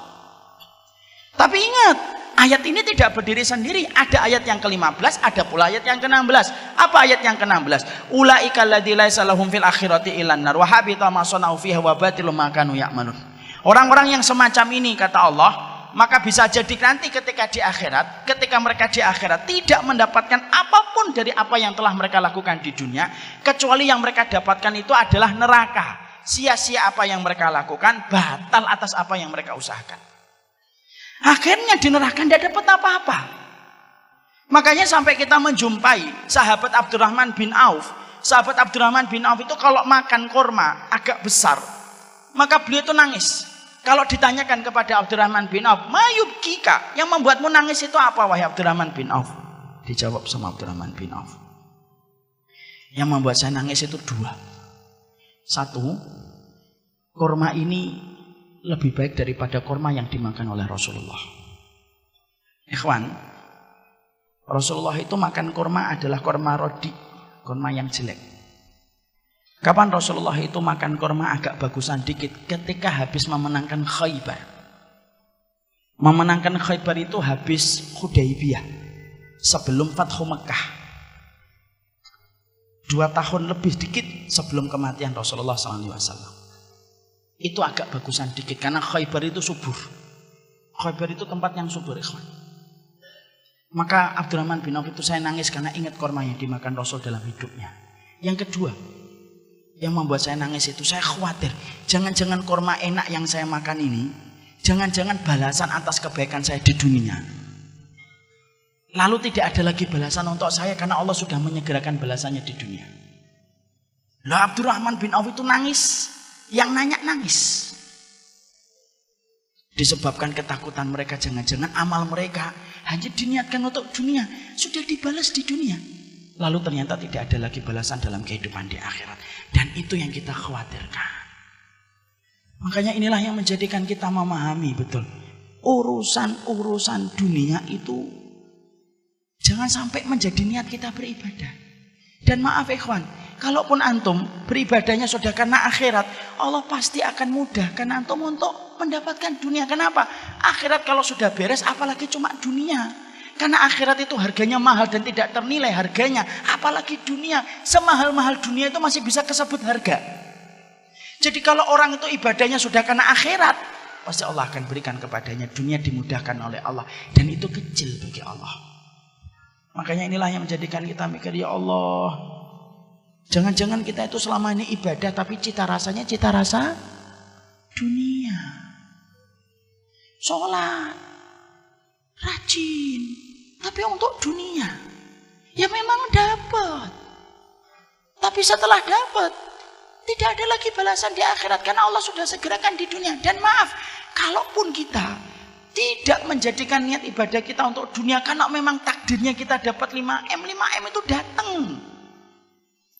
Tapi ingat, ayat ini tidak berdiri sendiri. Ada ayat yang ke-15, ada pula ayat yang ke-16. Apa ayat yang ke-16? Ulaika alladzi laisa lahum fil akhirati illan nar wa habita ma sana'u fiha wa batilum ma kanu ya'malun. Orang-orang yang semacam ini, kata Allah, maka bisa jadi nanti ketika di akhirat, ketika mereka di akhirat tidak mendapatkan apapun dari apa yang telah mereka lakukan di dunia, kecuali yang mereka dapatkan itu adalah neraka. Sia-sia apa yang mereka lakukan, batal atas apa yang mereka usahakan. Akhirnya di neraka tidak dapat apa-apa. Makanya sampai kita menjumpai sahabat Abdurrahman bin Auf. Sahabat Abdurrahman bin Auf itu kalau makan kurma agak besar, maka beliau itu nangis. Kalau ditanyakan kepada Abdurrahman bin Auf, mayub kika, yang membuatmu nangis itu apa wahai Abdurrahman bin Auf? Dijawab sama Abdurrahman bin Auf, yang membuat saya nangis itu dua. Satu, kurma ini lebih baik daripada kurma yang dimakan oleh Rasulullah. Ikhwan, Rasulullah itu makan kurma adalah kurma rodi, kurma yang jelek. Kapan Rasulullah itu makan kurma agak bagusan dikit? Ketika habis memenangkan Khaybar. Memenangkan Khaybar itu habis Hudaybiyah, sebelum Fathu Mekah. 2 tahun lebih dikit sebelum kematian Rasulullah SAW. Itu agak bagusan dikit karena Khaybar itu subur. Khaybar itu tempat yang subur, ikhwan. Maka Abdurrahman bin Auf itu saya nangis karena ingat kurma yang dimakan Rasul dalam hidupnya. Yang kedua, yang membuat saya nangis itu saya khawatir, jangan-jangan kurma enak yang saya makan ini, jangan-jangan balasan atas kebaikan saya di dunia, lalu tidak ada lagi balasan untuk saya karena Allah sudah menyegerakan balasannya di dunia. Lah Abdurrahman bin Auf itu nangis. Yang nanya nangis. Disebabkan ketakutan mereka, jangan-jangan amal mereka hanya diniatkan untuk dunia, sudah dibalas di dunia, lalu ternyata tidak ada lagi balasan dalam kehidupan di akhirat. Dan itu yang kita khawatirkan. Makanya inilah yang menjadikan kita memahami betul, urusan-urusan dunia itu jangan sampai menjadi niat kita beribadah. Dan maaf ikhwan, kalaupun antum beribadahnya sudah karena akhirat, Allah pasti akan mudahkan antum untuk mendapatkan dunia. Kenapa? Akhirat kalau sudah beres, apalagi cuma dunia. Karena akhirat itu harganya mahal dan tidak ternilai harganya. Apalagi dunia, semahal-mahal dunia itu masih bisa kesebut harga. Jadi kalau orang itu ibadahnya sudah karena akhirat, pasti Allah akan berikan kepadanya dunia, dimudahkan oleh Allah. Dan itu kecil bagi Allah. Makanya inilah yang menjadikan kita mikir, ya Allah, jangan-jangan kita itu selama ini ibadah tapi cita rasanya cita rasa dunia. Sholat, rajin, Tapi untuk dunia, ya memang dapat. Tapi setelah dapat, tidak ada lagi balasan di akhirat karena Allah sudah segerakan di dunia. Dan maaf, kalaupun kita tidak menjadikan niat ibadah kita untuk dunia karena memang takdirnya kita dapat 5M itu datang.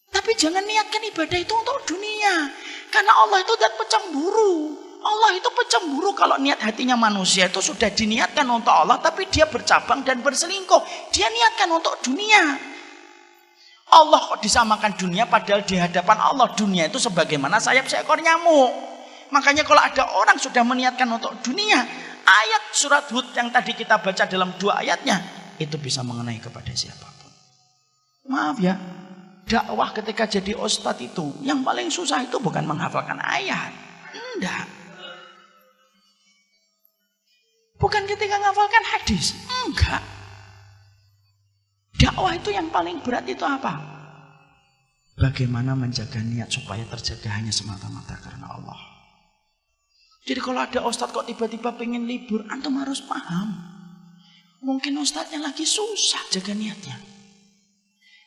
Tapi jangan niatkan ibadah itu untuk dunia. Karena Allah itu zat pecemburu. Allah itu pecemburu kalau niat hatinya manusia itu sudah diniatkan untuk Allah, tapi dia bercabang dan berselingkuh. Dia niatkan untuk dunia. Allah kok disamakan dunia, padahal di hadapan Allah dunia itu sebagaimana sayap seekor nyamuk. Makanya kalau ada orang sudah meniatkan untuk dunia, ayat surat Hud yang tadi kita baca dalam 2 ayatnya, itu bisa mengenai kepada siapapun. Maaf ya, dakwah ketika jadi ustadz itu yang paling susah itu bukan menghafalkan ayat. Enggak. Bukan ketika menghafalkan hadis. Enggak. Dakwah itu yang paling berat itu apa? Bagaimana menjaga niat supaya terjaga hanya semata-mata karena Allah. Jadi kalau ada ustadz kok tiba-tiba pengen libur, antum harus paham. Mungkin ustadznya lagi susah jaga niatnya.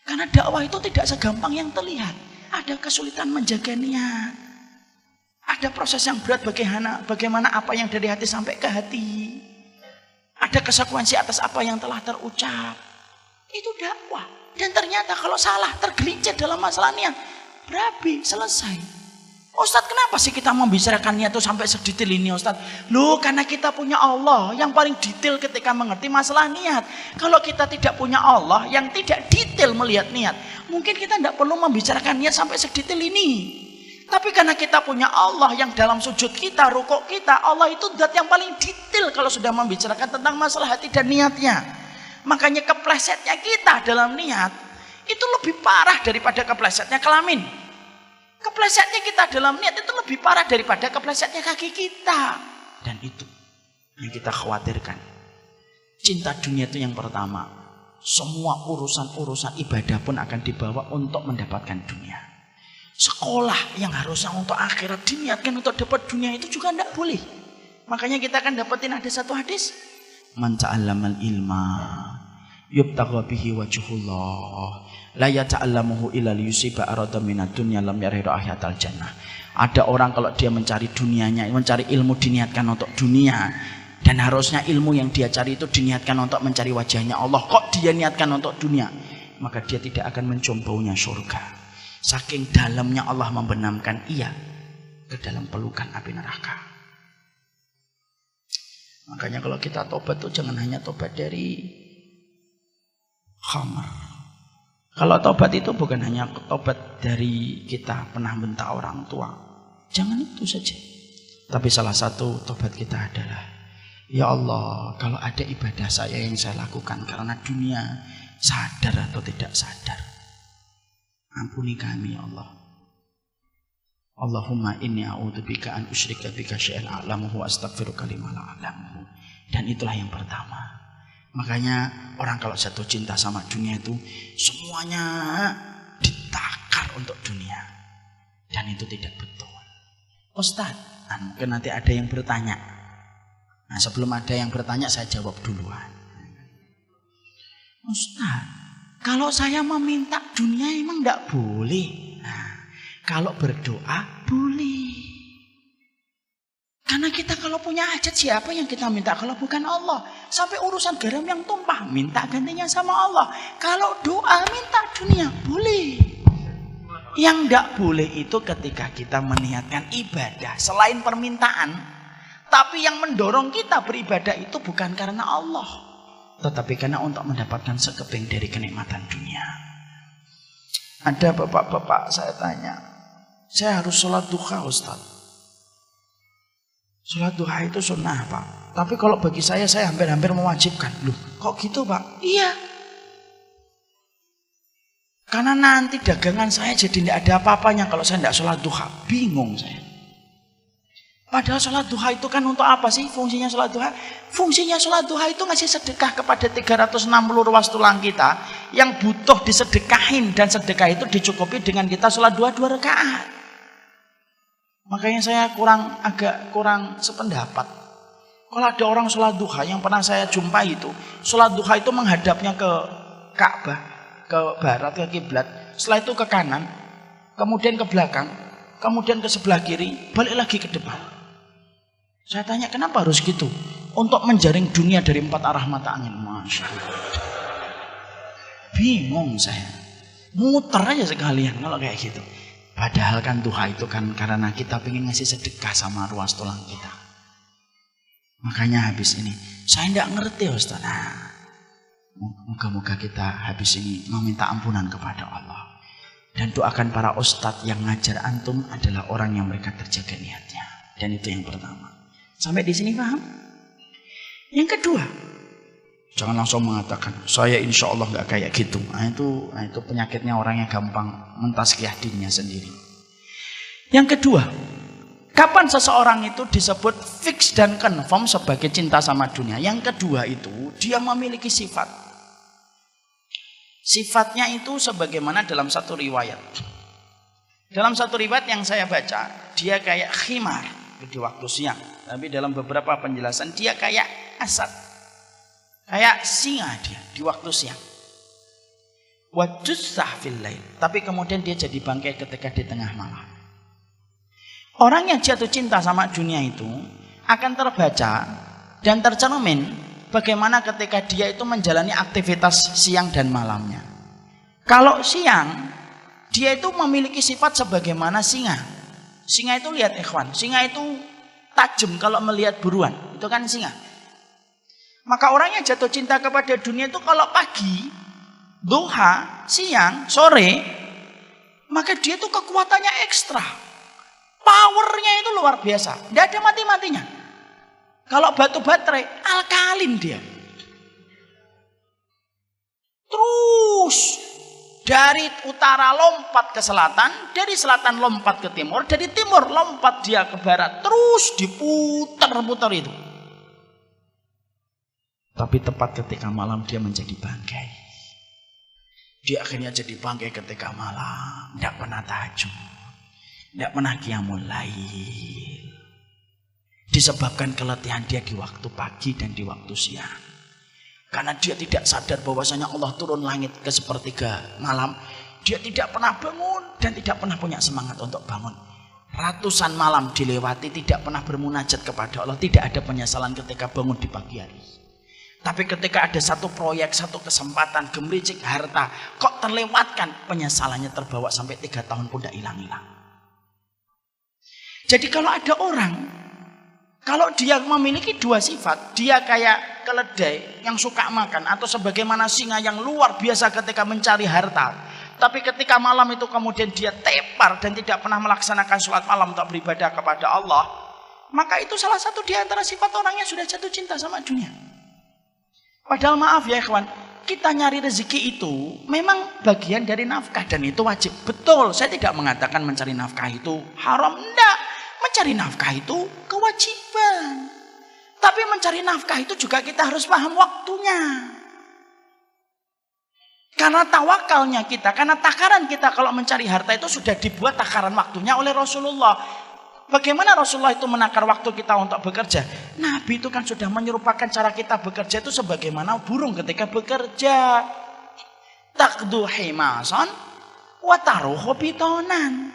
Karena dakwah itu tidak segampang yang terlihat. Ada kesulitan menjaga niat. Ada proses yang berat bagaimana apa yang dari hati sampai ke hati. Ada konsekuensi atas apa yang telah terucap. Itu dakwah. Dan ternyata kalau salah, tergelincir dalam masalah niat, berabi, selesai. Ustadz, kenapa sih kita membicarakan niat itu sampai sedetail ini Ustadz? Loh, karena kita punya Allah yang paling detail ketika mengerti masalah niat. Kalau kita tidak punya Allah yang tidak detail melihat niat, mungkin kita tidak perlu membicarakan niat sampai sedetail ini. Tapi karena kita punya Allah yang dalam sujud kita, rukuk kita, Allah itu zat yang paling detail kalau sudah membicarakan tentang masalah hati dan niatnya. Makanya keplesetnya kita dalam niat itu lebih parah daripada keplesetnya kelamin. Keplesetnya kita dalam niat itu lebih parah daripada keplesetnya kaki kita. Dan itu yang kita khawatirkan. Cinta dunia itu yang pertama. Semua urusan-urusan ibadah pun akan dibawa untuk mendapatkan dunia. Sekolah yang harusnya untuk akhirat diniatkan untuk dapat dunia itu juga tidak boleh. Makanya kita akan dapetin ada satu hadis. Man ta'allamal ilma yubtagha bihi wajhullah la yata'allamuhu illa liyusiba arada minad dunya lam yaridu ahyatal jannah. Ada orang kalau dia mencari dunianya, mencari ilmu diniatkan untuk dunia, dan harusnya ilmu yang dia cari itu diniatkan untuk mencari wajahnya Allah. Kok dia niatkan untuk dunia? Maka dia tidak akan mencium baunya surga. Saking dalamnya Allah membenamkan ia ke dalam pelukan api neraka. Makanya kalau kita tobat tuh jangan hanya tobat dari khamar. Kalau tobat itu bukan hanya tobat dari kita pernah bentak orang tua. Jangan itu saja. Tapi salah satu tobat kita adalah, ya Allah, kalau ada ibadah saya yang saya lakukan karena dunia, sadar atau tidak sadar, ampuni kami ya Allah. Allahumma inni a'udzubika an usyrika bika syai'an a'lamuhu wa astaghfiruka lima la a'lamuhu. Dan itulah yang pertama. Makanya orang kalau jatuh cinta sama dunia itu semuanya ditakar untuk dunia. Dan itu tidak betul. Ustadz, mungkin nanti ada yang bertanya. Nah, sebelum ada yang bertanya saya jawab duluan. Ustadz, kalau saya meminta dunia emang tidak boleh. Nah, kalau berdoa boleh. Karena kita kalau punya hajat siapa yang kita minta kalau bukan Allah. Sampai urusan garam yang tumpah minta gantinya sama Allah. Kalau doa minta dunia boleh. Yang tidak boleh itu ketika kita meniatkan ibadah selain permintaan. Tapi yang mendorong kita beribadah itu bukan karena Allah, tetapi karena untuk mendapatkan sekeping dari kenikmatan dunia. Ada bapak-bapak saya tanya, saya harus sholat duha Ustaz. Sholat duha itu sunnah Pak. Tapi kalau bagi saya hampir-hampir mewajibkan. Loh kok gitu Pak? Iya. Karena nanti dagangan saya jadi tidak ada apa-apanya kalau saya tidak sholat duha. Bingung saya. Padahal sholat duha itu kan untuk apa sih fungsinya sholat duha? Fungsinya sholat duha itu ngasih sedekah kepada 360 ruas tulang kita yang butuh disedekahin, dan sedekah itu dicukupi dengan kita sholat 2 rakaat. Makanya saya agak kurang sependapat Kalau ada orang sholat duha yang pernah saya jumpai itu, sholat duha itu menghadapnya ke Ka'bah, ke barat, ke kiblat, setelah itu ke kanan, kemudian ke belakang, kemudian ke sebelah kiri, balik lagi ke depan. Saya tanya kenapa harus gitu? Untuk menjaring dunia dari 4 arah mata angin. Masya Allah. Bingung saya. Muter aja sekalian kalau kayak gitu. Padahal kan duha itu kan karena kita pengen ngasih sedekah sama ruas tulang kita. Makanya habis ini saya tidak ngerti Ustaz. Nah, moga-moga kita habis ini meminta ampunan kepada Allah. Dan doakan para ustadz yang ngajar antum adalah orang yang mereka terjaga niatnya. Dan itu yang pertama. Sampai di sini paham? Yang kedua, jangan langsung mengatakan saya insya Allah nggak kayak gitu. Nah itu penyakitnya orang yang gampang mentazkiyah dirinya sendiri. Yang kedua, kapan seseorang itu disebut fix dan confirm sebagai cinta sama dunia? Yang kedua itu dia memiliki sifat. Sifatnya itu sebagaimana dalam satu riwayat. Dalam satu riwayat yang saya baca, dia kayak khimar di waktu siang. Tapi dalam beberapa penjelasan dia kayak asad. Kayak singa dia di waktu siang. Wajussah fil lail. Tapi kemudian dia jadi bangkai ketika di tengah malam. Orang yang jatuh cinta sama dunia itu akan terbaca dan tercermin bagaimana ketika dia itu menjalani aktivitas siang dan malamnya. Kalau siang, dia itu memiliki sifat sebagaimana singa. Singa itu lihat ikhwan, singa itu tajam kalau melihat buruan. Itu kan singa. Maka orang yang jatuh cinta kepada dunia itu kalau pagi, duha, siang, sore, maka dia itu kekuatannya ekstra. Powernya itu luar biasa. Tidak ada mati-matinya. Kalau batu baterai, alkalin dia. Terus dari utara lompat ke selatan, dari selatan lompat ke timur, dari timur lompat dia ke barat, terus diputar-putar itu. Tapi tepat ketika malam dia menjadi bangkai. Dia akhirnya jadi bangkai ketika malam, tidak pernah tahajud, tidak pernah qiyamul lail. Disebabkan keletihan dia di waktu pagi dan di waktu siang. Karena dia tidak sadar bahwasanya Allah turun langit ke sepertiga malam. Dia tidak pernah bangun dan tidak pernah punya semangat untuk bangun. Ratusan malam dilewati tidak pernah bermunajat kepada Allah. Tidak ada penyesalan ketika bangun di pagi hari. Tapi ketika ada satu proyek, satu kesempatan, gemericik harta, kok terlewatkan, penyesalannya terbawa sampai 3 tahun pun tidak hilang-hilang. Jadi kalau ada orang, kalau dia memiliki 2 sifat, dia kayak keledai yang suka makan, atau sebagaimana singa yang luar biasa ketika mencari harta, tapi ketika malam itu kemudian dia tepar dan tidak pernah melaksanakan sholat malam untuk beribadah kepada Allah, maka itu salah satu di antara sifat orang yang sudah jatuh cinta sama dunia. Padahal maaf ya ikhwan, kita nyari rezeki itu memang bagian dari nafkah dan itu wajib. Betul, saya tidak mengatakan mencari nafkah itu haram, enggak. Mencari nafkah itu kewajiban. Tapi mencari nafkah itu juga kita harus paham waktunya. Karena tawakalnya kita, karena takaran kita kalau mencari harta itu sudah dibuat takaran waktunya oleh Rasulullah. Bagaimana Rasulullah itu menakar waktu kita untuk bekerja? Nabi itu kan sudah menyerupakan cara kita bekerja itu sebagaimana burung ketika bekerja. Taqdu himasan wa taruhu bitonan.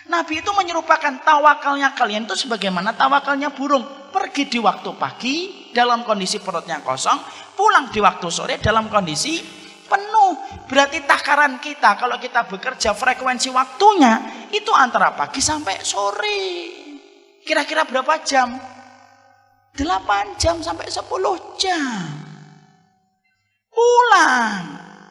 Nabi itu menyerupakan tawakalnya kalian itu sebagaimana tawakalnya burung. Pergi di waktu pagi dalam kondisi perutnya kosong, pulang di waktu sore dalam kondisi penuh. Berarti takaran kita kalau kita bekerja frekuensi waktunya itu antara pagi sampai sore. Kira-kira berapa jam? 8 jam sampai 10 jam. Pulang,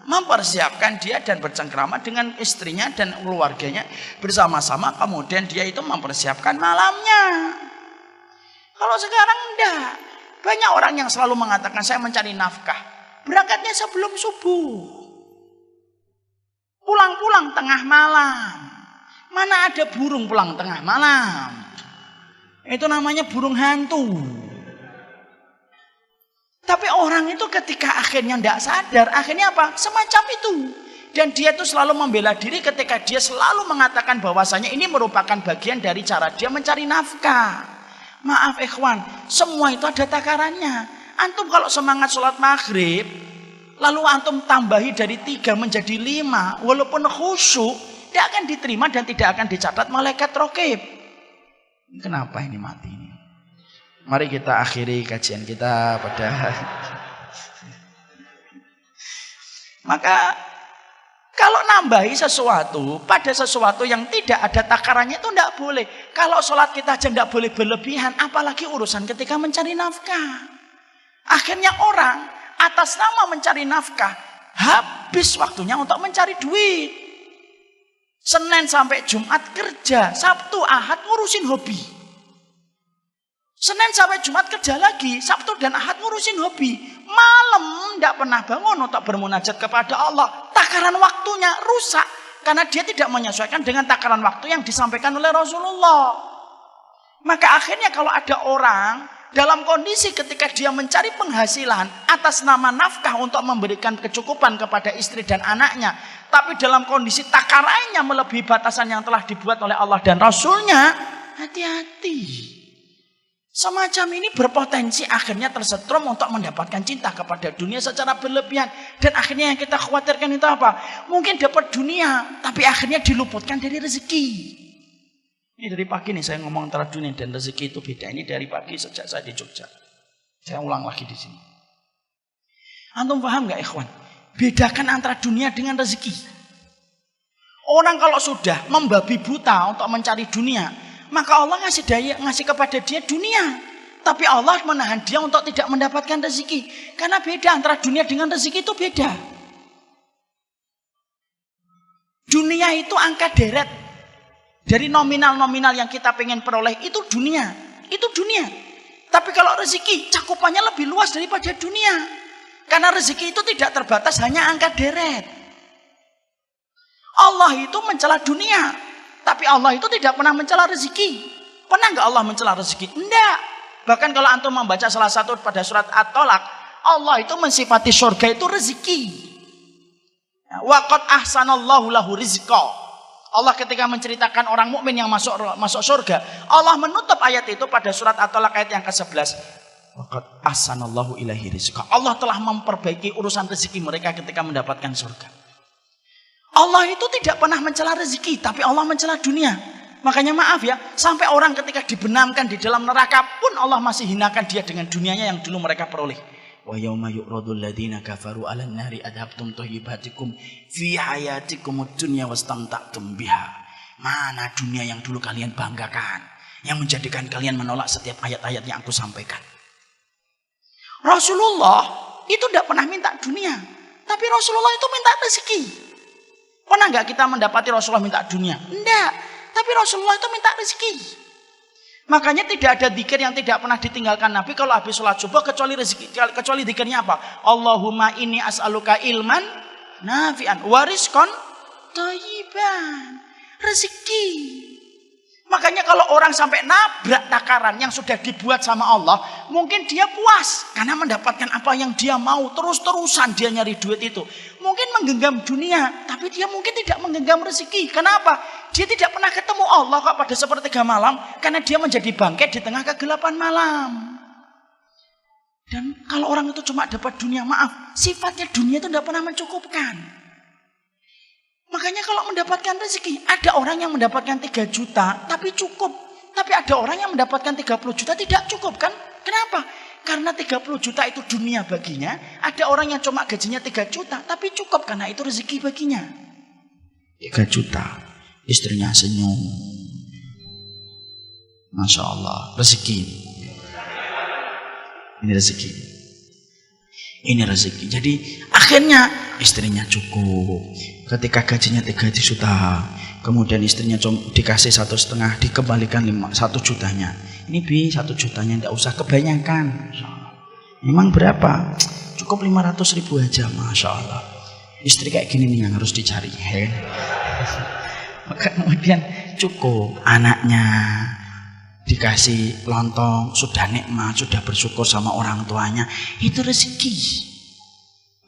mempersiapkan dia dan bercengkrama dengan istrinya dan keluarganya bersama-sama, kemudian dia itu mempersiapkan malamnya. Kalau sekarang enggak. Banyak orang yang selalu mengatakan saya mencari nafkah, berangkatnya sebelum subuh, pulang-pulang tengah malam. Mana ada burung pulang tengah malam? Itu namanya burung hantu. Tapi orang itu ketika akhirnya tidak sadar, akhirnya apa? Semacam itu. Dan dia itu selalu membela diri ketika dia selalu mengatakan bahwasanya ini merupakan bagian dari cara dia mencari nafkah. Maaf ikhwan, semua itu ada takarannya. Antum kalau semangat sholat maghrib, lalu antum tambahi dari 3 menjadi 5, walaupun khusyuk, tidak akan diterima dan tidak akan dicatat malaikat raqib. Kenapa ini mati ini? Mari kita akhiri kajian kita pada maka kalau nambahi sesuatu pada sesuatu yang tidak ada takarannya itu tidak boleh. Kalau sholat kita aja tidak boleh berlebihan, apalagi urusan ketika mencari nafkah. Akhirnya orang atas nama mencari nafkah habis waktunya untuk mencari duit. Senin sampai Jumat kerja, Sabtu Ahad ngurusin hobi. Senin sampai Jumat kerja lagi, Sabtu dan Ahad ngurusin hobi. Malam tidak pernah bangun untuk bermunajat kepada Allah. Takaran waktunya rusak karena dia tidak menyesuaikan dengan takaran waktu yang disampaikan oleh Rasulullah. Maka akhirnya kalau ada orang dalam kondisi ketika dia mencari penghasilan atas nama nafkah untuk memberikan kecukupan kepada istri dan anaknya, tapi dalam kondisi takarannya melebihi batasan yang telah dibuat oleh Allah dan Rasulnya, hati-hati. Semacam ini berpotensi akhirnya tersetrum untuk mendapatkan cinta kepada dunia secara berlebihan. Dan akhirnya yang kita khawatirkan itu apa? Mungkin dapat dunia, tapi akhirnya diluputkan dari rezeki. Ini dari pagi nih saya ngomong antara dunia dan rezeki itu beda. Ini dari pagi sejak saya di Jogja. Saya ulang lagi di sini. Antum paham gak ikhwan? Bedakan antara dunia dengan rezeki. Orang kalau sudah membabi buta untuk mencari dunia, maka Allah ngasih kepada dia dunia. Tapi Allah menahan dia untuk tidak mendapatkan rezeki. Karena beda antara dunia dengan rezeki itu beda. Dunia itu angka deret. Dari nominal-nominal yang kita pengen peroleh itu dunia. Itu dunia. Tapi kalau rezeki cakupannya lebih luas daripada dunia. Karena rezeki itu tidak terbatas hanya angka deret. Allah itu mencela dunia. Tapi Allah itu tidak pernah mencela rezeki. Pernah nggak Allah mencela rezeki? Enggak. Bahkan kalau antum membaca salah satu pada surat At-Tolak, Allah itu mensifati surga itu rezeki. Wa qad ahsanallahu lahu rizqa. Allah ketika menceritakan orang mukmin yang masuk surga, Allah menutup ayat itu pada surat At-Tolak ayat yang ke-11. Wa qad ahsanallahu ilaihi rizqa. Allah telah memperbaiki urusan rezeki mereka ketika mendapatkan surga. Allah itu tidak pernah mencela rezeki, tapi Allah mencela dunia. Makanya maaf ya, sampai orang ketika dibenamkan di dalam neraka pun Allah masih hinakan dia dengan dunianya yang dulu mereka peroleh. Wa yauma yu'radul ladzina kafaru 'alan nari adhabtum thayyibatikum fi hayatikumud dunya wastamta'tum biha. Mana dunia yang dulu kalian banggakan, yang menjadikan kalian menolak setiap ayat-ayat yang aku sampaikan. Rasulullah itu tidak pernah minta dunia, tapi Rasulullah itu minta rezeki. Pernah nggak kita mendapati Rasulullah minta dunia? Enggak. Tapi Rasulullah itu minta rezeki. Makanya tidak ada dzikir yang tidak pernah ditinggalkan Nabi kalau habis sholat subuh kecuali rezeki. Kecuali dzikirnya apa? Allahumma inni as'aluka ilman nafi'an wa rizqan thayyiban. Rezeki. Makanya kalau orang sampai nabrak takaran yang sudah dibuat sama Allah, mungkin dia puas karena mendapatkan apa yang dia mau. Terus-terusan dia nyari duit itu. Mungkin menggenggam dunia, tapi dia mungkin tidak menggenggam rezeki. Kenapa? Dia tidak pernah ketemu Allah kok pada sepertiga malam, karena dia menjadi bangkai di tengah kegelapan malam. Dan kalau orang itu cuma dapat dunia, maaf, sifatnya dunia itu tidak pernah mencukupkan. Makanya kalau mendapatkan rezeki, ada orang yang mendapatkan 3 juta tapi cukup. Tapi ada orang yang mendapatkan 30 juta tidak cukup kan? Kenapa? Karena 30 juta itu dunia baginya. Ada orang yang cuma gajinya 3 juta tapi cukup karena itu rezeki baginya. 3 juta, istrinya senyum. Masya Allah, rezeki. Ini rezeki. Ini rezeki. Jadi akhirnya istrinya cukup. Ketika gajinya 3 juta, kemudian istrinya dikasih 1,5, dikembalikan 1 jutanya. Ini 1 jutanya tidak usah kebanyakan. Memang berapa? Cukup 500.000 aja, Masya Allah. Istri kayak gini nih yang harus dicari. Maka kemudian cukup anaknya dikasih lontong, sudah nikmat, sudah bersyukur sama orang tuanya. Itu rezeki.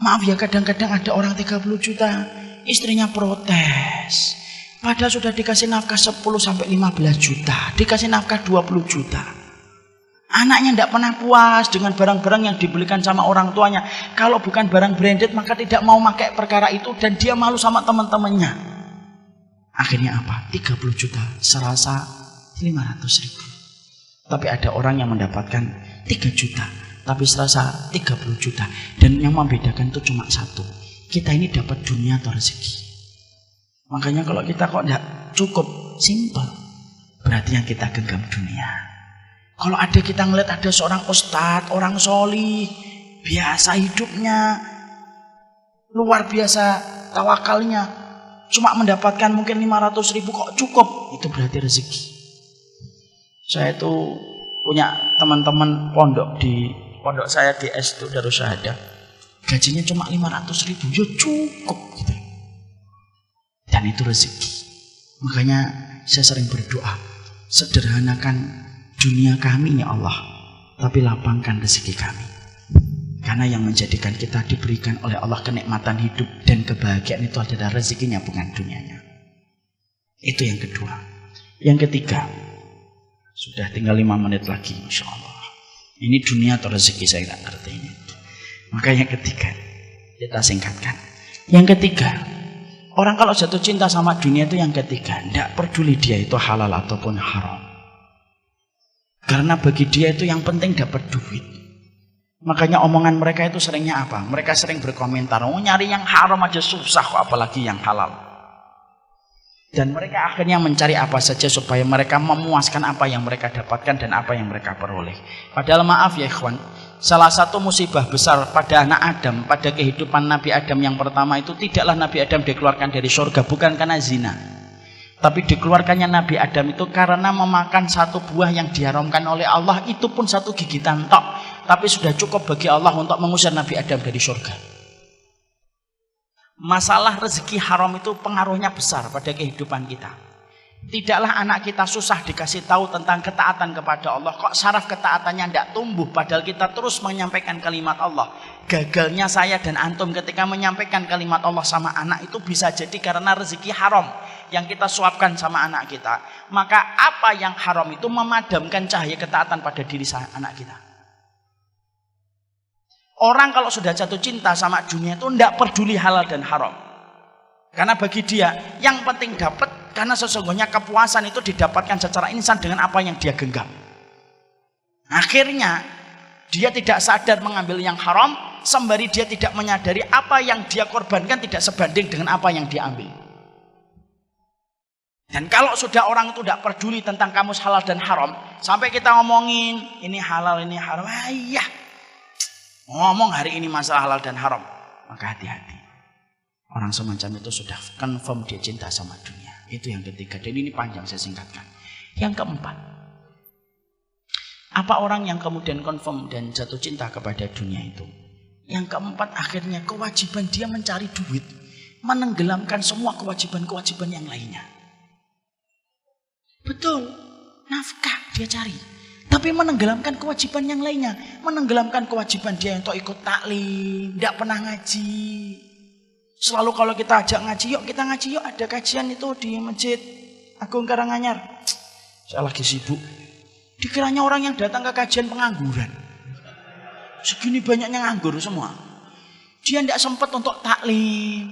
Maaf ya, kadang-kadang ada orang 30 juta, istrinya protes. Padahal sudah dikasih nafkah 10 sampai 15 juta, dikasih nafkah 20 juta. Anaknya tidak pernah puas dengan barang-barang yang dibelikan sama orang tuanya. Kalau bukan barang branded maka tidak mau pakai perkara itu dan dia malu sama teman-temannya. Akhirnya apa? 30 juta serasa 500.000. Tapi ada orang yang mendapatkan 3 juta tapi serasa 30 juta. Dan yang membedakan itu cuma satu. Kita ini dapat dunia atau rezeki. Makanya kalau kita kok tidak cukup, simple, berarti yang kita genggam dunia. Kalau ada kita ngeliat ada seorang ustadz, orang solih, biasa hidupnya, luar biasa tawakalnya, cuma mendapatkan mungkin 500.000 kok cukup, itu berarti rezeki. Saya itu punya teman-teman pondok saya di S itu Darussahadah, gajinya cuma 500.000, ya cukup gitu. Dan itu rezeki. Makanya saya sering berdoa, sederhanakan dunia kami ya Allah, tapi lapangkan rezeki kami. Karena yang menjadikan kita diberikan oleh Allah kenikmatan hidup dan kebahagiaan itu adalah rezekinya, bukan dunianya. Itu yang kedua. Yang ketiga, sudah tinggal 5 menit lagi, Masya Allah. Ini dunia atau rezeki saya tidak ngerti ini. Maka yang ketiga, kita singkatkan. Yang ketiga, orang kalau jatuh cinta sama dunia itu yang ketiga, tidak peduli dia itu halal ataupun haram. Karena bagi dia itu yang penting dapat duit. Makanya omongan mereka itu seringnya apa? Mereka sering berkomentar, oh nyari yang haram aja susah kok, apalagi yang halal. Dan mereka akhirnya mencari apa saja supaya mereka memuaskan apa yang mereka dapatkan dan apa yang mereka peroleh. Padahal maaf ya ikhwan, salah satu musibah besar pada anak Adam, pada kehidupan Nabi Adam yang pertama itu, tidaklah Nabi Adam dikeluarkan dari surga bukan karena zina, tapi dikeluarkannya Nabi Adam itu karena memakan satu buah yang diharamkan oleh Allah. Itu pun satu gigitan tok, tapi sudah cukup bagi Allah untuk mengusir Nabi Adam dari surga. Masalah rezeki haram itu pengaruhnya besar pada kehidupan kita. Tidaklah anak kita susah dikasih tahu tentang ketaatan kepada Allah, kok saraf ketaatannya tidak tumbuh, padahal kita terus menyampaikan kalimat Allah. Gagalnya saya dan antum ketika menyampaikan kalimat Allah sama anak itu bisa jadi karena rezeki haram yang kita suapkan sama anak kita. Maka apa yang haram itu memadamkan cahaya ketaatan pada diri anak kita. Orang kalau sudah jatuh cinta sama dunia itu tidak peduli halal dan haram. Karena bagi dia yang penting dapat, karena sesungguhnya kepuasan itu didapatkan secara instan dengan apa yang dia genggam. Akhirnya dia tidak sadar mengambil yang haram, sembari dia tidak menyadari apa yang dia korbankan tidak sebanding dengan apa yang dia ambil. Dan kalau sudah orang itu tidak peduli tentang kamus halal dan haram, sampai kita ngomongin ini halal ini haram, iya ngomong hari ini masalah halal dan haram, maka hati-hati. Orang semacam itu sudah confirm dia cinta sama dunia. Itu yang ketiga, dan ini panjang saya singkatkan. Yang keempat, apa orang yang kemudian confirm dan jatuh cinta kepada dunia itu? Yang keempat, akhirnya kewajiban dia mencari duit menenggelamkan semua kewajiban-kewajiban yang lainnya. Betul, nafkah dia cari, tapi menenggelamkan kewajiban yang lainnya. Menenggelamkan kewajiban dia untuk ikut taklim, tidak pernah ngaji. Selalu kalau kita ajak ngaji, yuk kita ngaji yuk, ada kajian itu di Masjid Agung Karanganyar. Saya lagi sibuk. Dikiranya orang yang datang ke kajian pengangguran. Segini banyaknya nganggur semua. Dia tidak sempat untuk taklim,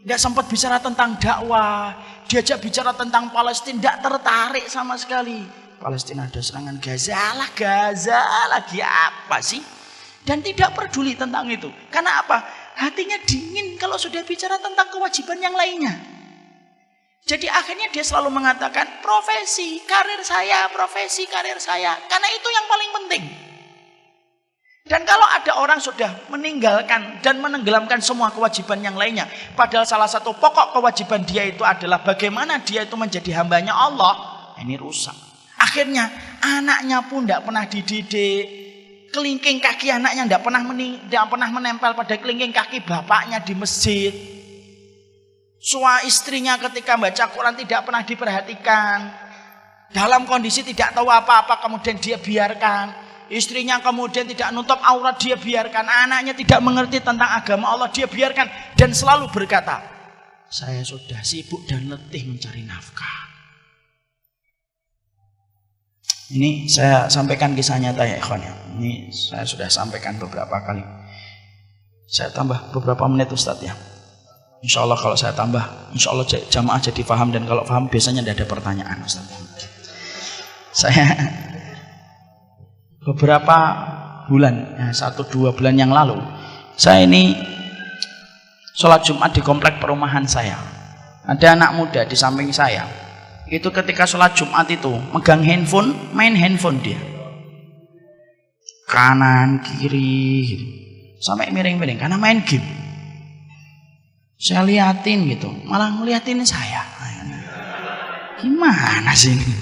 tidak sempat bicara tentang dakwah. Diajak bicara tentang Palestina, tidak tertarik sama sekali. Palestina ada serangan Gaza lagi apa sih? Dan tidak peduli tentang itu. Karena apa? Hatinya dingin kalau sudah bicara tentang kewajiban yang lainnya. Jadi akhirnya dia selalu mengatakan profesi, karir saya. Karena itu yang paling penting. Dan kalau ada orang sudah meninggalkan dan menenggelamkan semua kewajiban yang lainnya, padahal salah satu pokok kewajiban dia itu adalah bagaimana dia itu menjadi hambanya Allah, ini rusak. Akhirnya anaknya pun tidak pernah dididik, kelingking kaki anaknya tidak pernah menempel pada kelingking kaki bapaknya di masjid. Suami istrinya ketika baca Quran tidak pernah diperhatikan, dalam kondisi tidak tahu apa-apa kemudian dia biarkan. Istrinya kemudian tidak nutup aurat, dia biarkan. Anaknya tidak mengerti tentang agama Allah, dia biarkan. Dan selalu berkata, saya sudah sibuk dan letih mencari nafkah. Ini saya sampaikan kisah nyata ya ikhwan ya. Ini saya sudah sampaikan beberapa kali. Saya tambah beberapa menit Ustadz ya. Insya Allah kalau saya tambah, insya Allah jamaah jadi paham, dan kalau paham biasanya tidak ada pertanyaan Ustadz. Saya beberapa bulan, 1-2 bulan yang lalu, saya ini sholat Jumat di komplek perumahan saya. Ada anak muda di samping saya. Itu ketika sholat Jumat itu megang handphone, main handphone dia. Kanan kiri gitu. Sampai miring-miring karena main game. Saya liatin gitu, malah ngeliatin saya. Gimana sih ini?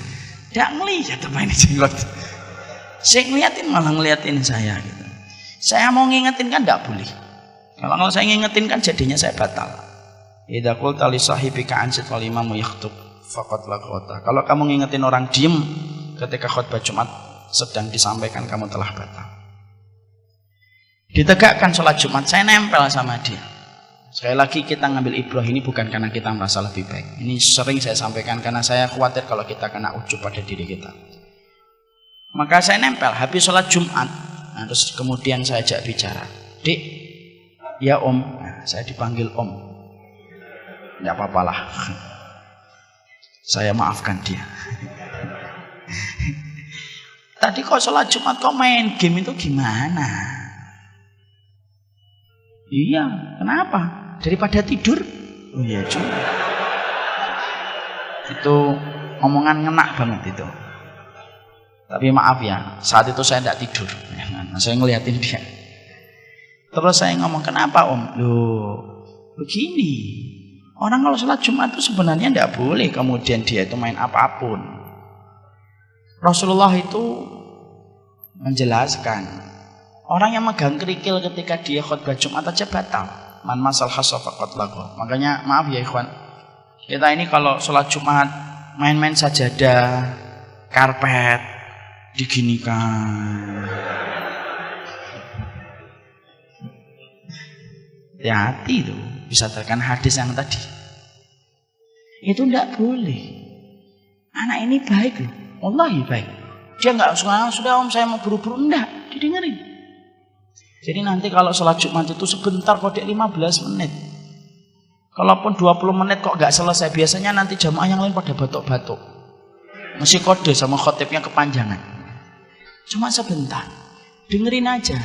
Tidak ngeliat apa ini jenglot. Saya ngeliatin malah ngeliatin saya gitu. Saya mau ngingetin kan tidak boleh. Kalau saya ngingetin kan jadinya saya batal. Idza qulta li sahibika ansit wal imamu yakhutub faqad laghata. Kalau kamu ngingetin orang diem ketika khutbah Jumat sedang disampaikan, kamu telah batal. Ditegakkan sholat Jumat, saya nempel sama dia. Sekali lagi kita ngambil ibrah ini bukan karena kita merasa lebih baik. Ini sering saya sampaikan karena saya khawatir kalau kita kena ujub pada diri kita. Maka saya nempel habis sholat Jumat. Nah, terus kemudian saya ajak bicara. Dik, ya om. Nah, saya dipanggil om. Tidak apa-apalah. Saya maafkan dia. Tadi kok sholat Jumat kok main game itu gimana? Iya, kenapa? Daripada tidur? Oh iya juga. Itu omongan ngenak banget itu. Tapi maaf ya, saat itu saya tidak tidur. Saya ngeliatin dia. Terus saya ngomong, kenapa om? Loh, begini. Orang kalau sholat Jumat itu sebenarnya tidak boleh kemudian dia itu main apapun. Rasulullah itu menjelaskan, orang yang megang kerikil ketika dia khutbah Jumat aja batal. Man masal hasa faqad lagha. Makanya maaf ya ikhwan, kita ini kalau sholat Jumat main-main sajadah, karpet diginikan. Hati-hati itu bisa terkena hadis yang tadi. Itu tidak boleh. Anak ini baik loh, wallahi baik. Dia nggak sudah om saya mau buru-buru, enggak, didengerin. Jadi nanti kalau sholat Jumat itu sebentar kok 15 menit. Kalaupun 20 menit kok nggak selesai, biasanya nanti jamaah yang lain pada batuk-batuk. Masih kode sama khotibnya kepanjangan. Cuma sebentar, dengerin aja.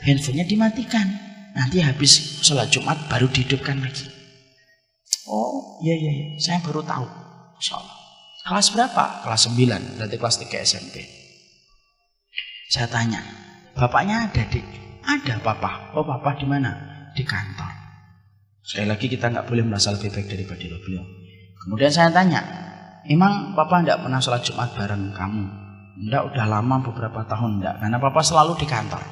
Handphonenya dimatikan. Nanti habis sholat Jumat baru dihidupkan lagi. Oh iya, saya baru tahu. Insya Allah. Kelas berapa? Kelas 9, berarti kelas 3 SMP. Saya tanya, bapaknya ada dik? Ada papa. Oh papa di mana? Di kantor. Sekali lagi kita nggak boleh merasa lebih baik daripada beliau. Kemudian saya tanya, emang papa nggak pernah sholat Jumat bareng kamu? Enggak, udah lama beberapa tahun enggak. Karena papa selalu di kantor.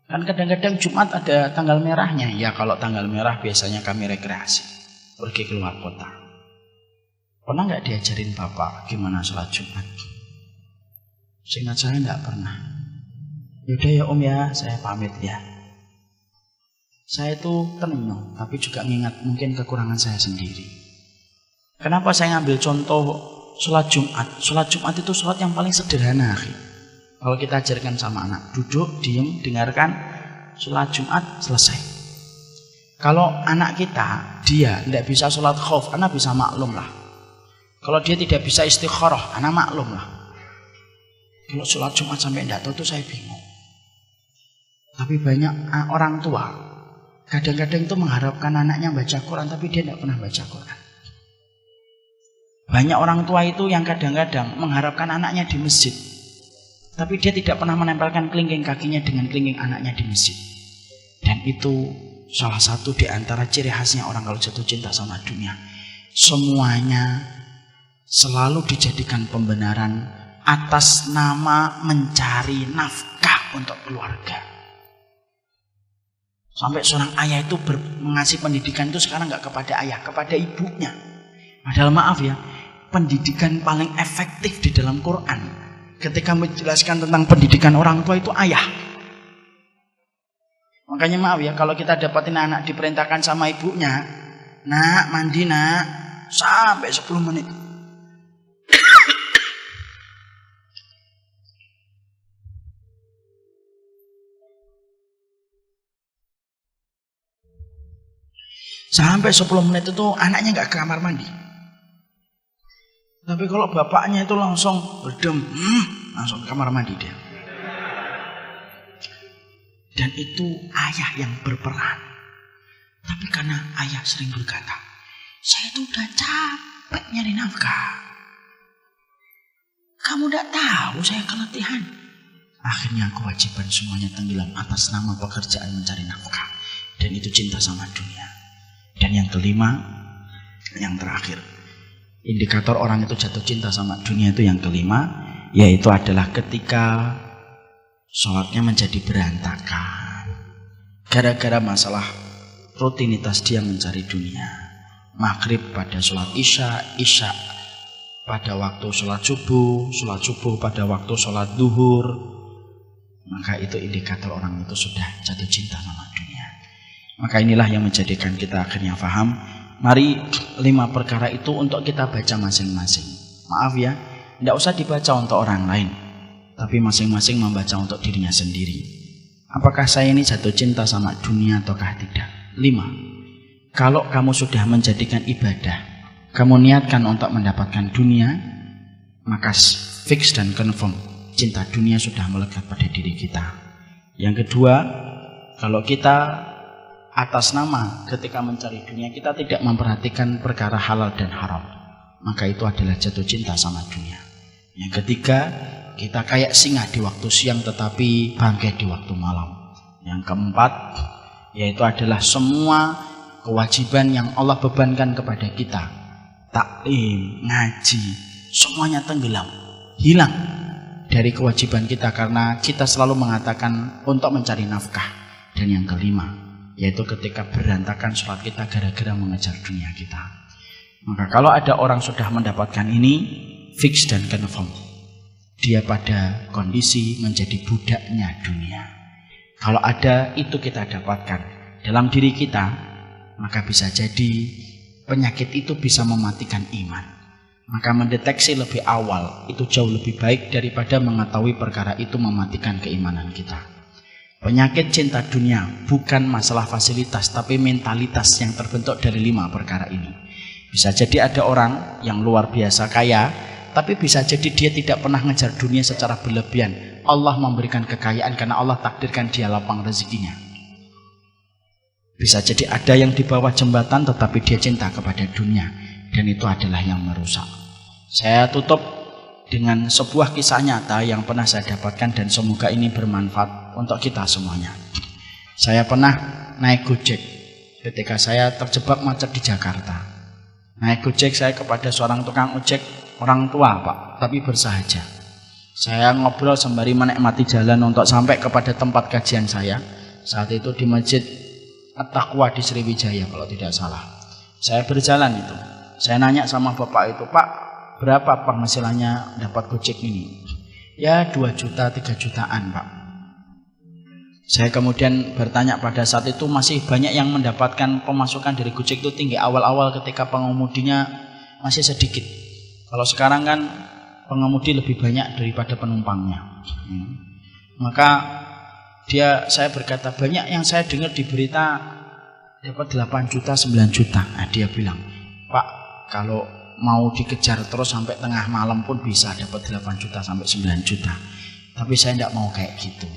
Kan kadang-kadang Jumat ada tanggal merahnya. Ya kalau tanggal merah biasanya kami rekreasi, pergi keluar kota. Pernah nggak diajarin papa gimana sholat Jumat? Seingat saya nggak pernah. Yaudah ya om ya, saya pamit ya. Saya itu tenang, tapi juga mengingat mungkin kekurangan saya sendiri. Kenapa saya ngambil contoh sholat Jumat? Sholat Jumat itu sholat yang paling sederhana. Kalau kita ajarkan sama anak, duduk, diem, dengarkan, sholat Jumat selesai. Kalau anak kita, dia tidak bisa sholat khauf, anak bisa maklum lah. Kalau dia tidak bisa istikharah, anak maklum lah. Kalau sholat Jumat sampai tidak tahu itu saya bingung. Tapi banyak orang tua kadang-kadang itu mengharapkan anaknya baca Quran, tapi dia tidak pernah baca Quran. Banyak orang tua itu yang kadang-kadang mengharapkan anaknya di masjid, tapi dia tidak pernah menempelkan kelingking kakinya dengan kelingking anaknya di masjid. Dan itu salah satu di antara ciri khasnya orang kalau jatuh cinta sama dunia. Semuanya selalu dijadikan pembenaran atas nama mencari nafkah untuk keluarga. Sampai seorang ayah itu mengasih pendidikan itu sekarang nggak kepada ayah, kepada ibunya. Padahal maaf ya, pendidikan paling efektif di dalam Quran ketika menjelaskan tentang pendidikan orang tua itu ayah. Makanya maaf ya, kalau kita dapatin anak diperintahkan sama ibunya, nak mandi nak, sampai 10 menit. Sampai 10 menit itu anaknya nggak ke kamar mandi. Tapi kalau bapaknya itu langsung berdem, langsung ke kamar mandi dia. Dan itu ayah yang berperan. Tapi karena ayah sering berkata, saya itu udah capek nyari nafkah. Kamu udah tahu saya keletihan. Akhirnya kewajiban semuanya tenggelam atas nama pekerjaan mencari nafkah. Dan itu cinta sama dunia. Dan yang kelima, yang terakhir, indikator orang itu jatuh cinta sama dunia itu yang kelima, yaitu adalah ketika sholatnya menjadi berantakan gara-gara masalah rutinitas dia mencari dunia. Maghrib pada sholat isya, isya pada waktu sholat subuh pada waktu sholat duhur, maka itu indikator orang itu sudah jatuh cinta sama dunia. Maka inilah yang menjadikan kita akhirnya paham, mari 5 perkara itu untuk kita baca masing-masing. Maaf ya, tidak usah dibaca untuk orang lain, tapi masing-masing membaca untuk dirinya sendiri. Apakah saya ini jatuh cinta sama dunia ataukah tidak? 5. Kalau kamu sudah menjadikan ibadah, kamu niatkan untuk mendapatkan dunia, maka fix dan confirm cinta dunia sudah melekat pada diri kita. Yang kedua, kalau kita atas nama ketika mencari dunia kita tidak memperhatikan perkara halal dan haram, maka itu adalah jatuh cinta sama dunia. Yang ketiga, kita kayak singa di waktu siang tetapi bangkai di waktu malam. Yang keempat, yaitu adalah semua kewajiban yang Allah bebankan kepada kita, taklim, ngaji, semuanya tenggelam, hilang dari kewajiban kita karena kita selalu mengatakan untuk mencari nafkah. Dan yang kelima, yaitu ketika berantakan sholat kita gara-gara mengejar dunia kita. Maka kalau ada orang sudah mendapatkan ini, fix dan confirm, dia pada kondisi menjadi budaknya dunia. Kalau ada itu kita dapatkan dalam diri kita, maka bisa jadi penyakit itu bisa mematikan iman. Maka mendeteksi lebih awal itu jauh lebih baik daripada mengetahui perkara itu mematikan keimanan kita. Penyakit cinta dunia bukan masalah fasilitas, tapi mentalitas yang terbentuk dari 5 perkara ini. Bisa jadi ada orang yang luar biasa kaya, tapi bisa jadi dia tidak pernah ngejar dunia secara berlebihan. Allah memberikan kekayaan karena Allah takdirkan dia lapang rezekinya. Bisa jadi ada yang di bawah jembatan tetapi dia cinta kepada dunia, dan itu adalah yang merusak. Saya tutup dengan sebuah kisah nyata yang pernah saya dapatkan dan semoga ini bermanfaat untuk kita semuanya. Saya pernah naik Gojek ketika saya terjebak macet di Jakarta. Naik Gojek saya kepada seorang tukang ojek, orang tua Pak, tapi bersahaja. Saya ngobrol sembari menikmati jalan untuk sampai kepada tempat kajian saya. Saat itu di Masjid At-Taqwa di Sriwijaya kalau tidak salah. Saya berjalan itu. Saya nanya sama bapak itu, Pak, berapa penghasilannya dapat Gojek ini? Ya 2 juta, 3 jutaan Pak. Saya kemudian bertanya, pada saat itu masih banyak yang mendapatkan pemasukan dari Gojek itu tinggi awal-awal ketika pengemudinya masih sedikit. Kalau sekarang kan pengemudi lebih banyak daripada penumpangnya. Maka saya berkata, banyak yang saya dengar di berita dapat 8 juta, 9 juta. Nah, dia bilang, Pak, kalau mau dikejar terus sampai tengah malam pun bisa dapat 8 juta sampai 9 juta. Tapi saya tidak mau kayak gitu.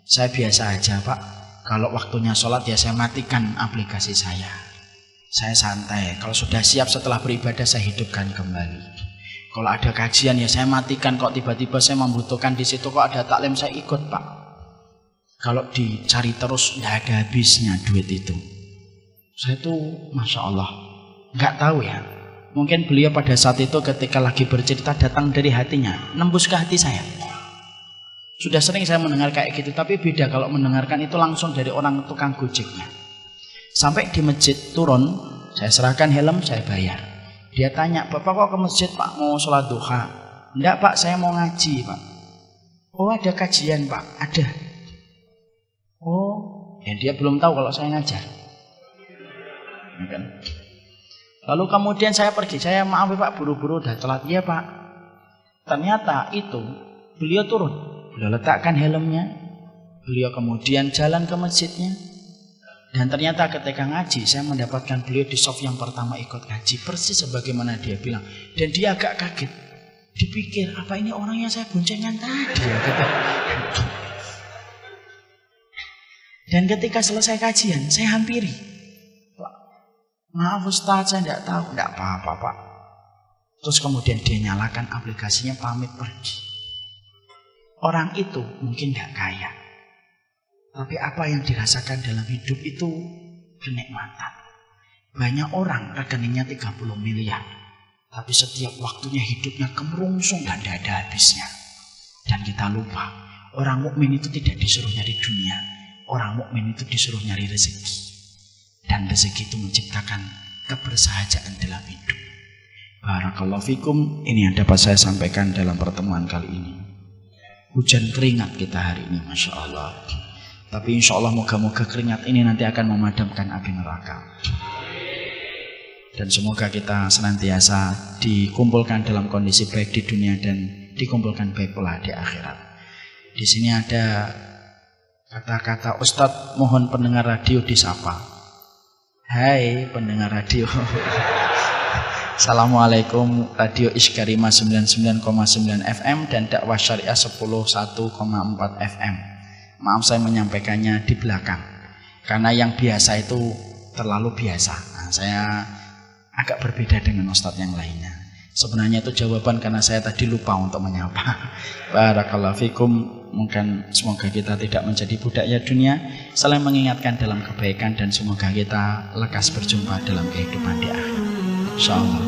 Saya biasa aja Pak. Kalau waktunya sholat ya saya matikan aplikasi saya. Saya santai. Kalau sudah siap setelah beribadah saya hidupkan kembali. Kalau ada kajian ya saya matikan. Kok tiba-tiba saya membutuhkan di situ, kok ada taklim saya ikut Pak. Kalau dicari terus tidak ada habisnya duit itu. Saya tuh Masya Allah nggak tahu ya. Mungkin beliau pada saat itu ketika lagi bercerita datang dari hatinya, nembus ke hati saya. Sudah sering saya mendengar kayak gitu, tapi beda kalau mendengarkan itu langsung dari orang tukang Gojeknya. Sampai di masjid turun, saya serahkan helm, saya bayar. Dia tanya, Bapak kok ke masjid Pak, mau sholat duha? Enggak Pak, saya mau ngaji Pak. Oh ada kajian Pak? Ada. Oh, ya dia belum tahu kalau saya ngajar. Lalu kemudian saya pergi, saya maaf Pak, buru-buru udah telat. Iya Pak. Ternyata itu beliau turun, beliau letakkan helmnya, beliau kemudian jalan ke masjidnya, Dan ternyata ketika ngaji, saya mendapatkan beliau di saf yang pertama ikut ngaji, persis sebagaimana dia bilang. Dan dia agak kaget. Dipikir, apa ini orang yang saya boncengan tadi ya? Dan ketika selesai kajian, saya hampiri. Pak, maaf Ustaz, saya tidak tahu. Tidak apa-apa Pak. Terus kemudian dia nyalakan aplikasinya, pamit pergi. Orang itu mungkin tidak kaya. Tapi apa yang dirasakan dalam hidup itu kenikmatan. Banyak orang rekeningnya 30 miliar. Tapi setiap waktunya hidupnya kemerungsung dan tidak ada habisnya. Dan kita lupa, orang mukmin itu tidak disuruh nyari dunia. Orang mukmin itu disuruh nyari rezeki. Dan rezeki itu menciptakan kebersahajaan dalam hidup. Barakallahu fikum, ini yang dapat saya sampaikan dalam pertemuan kali ini. Hujan keringat kita hari ini, Masya Allah. Tapi insya Allah moga-moga keringat ini nanti akan memadamkan api neraka. Dan semoga kita senantiasa dikumpulkan dalam kondisi baik di dunia dan dikumpulkan baik pula di akhirat. Di sini ada kata-kata, Ustadz mohon pendengar radio disapa. Hai pendengar radio. Assalamualaikum, Radio Iskarima 99,9 FM dan Dakwah Syariah 101,4 FM. Maaf saya menyampaikannya di belakang, karena yang biasa itu terlalu biasa. Nah, saya agak berbeda dengan Ustadz yang lainnya. Sebenarnya itu jawaban karena saya tadi lupa untuk menyapa. Barakallahu fikum. Mungkin semoga kita tidak menjadi budaknya dunia, saling mengingatkan dalam kebaikan, dan semoga kita lekas berjumpa dalam kehidupan di akhirat. Insyaallah.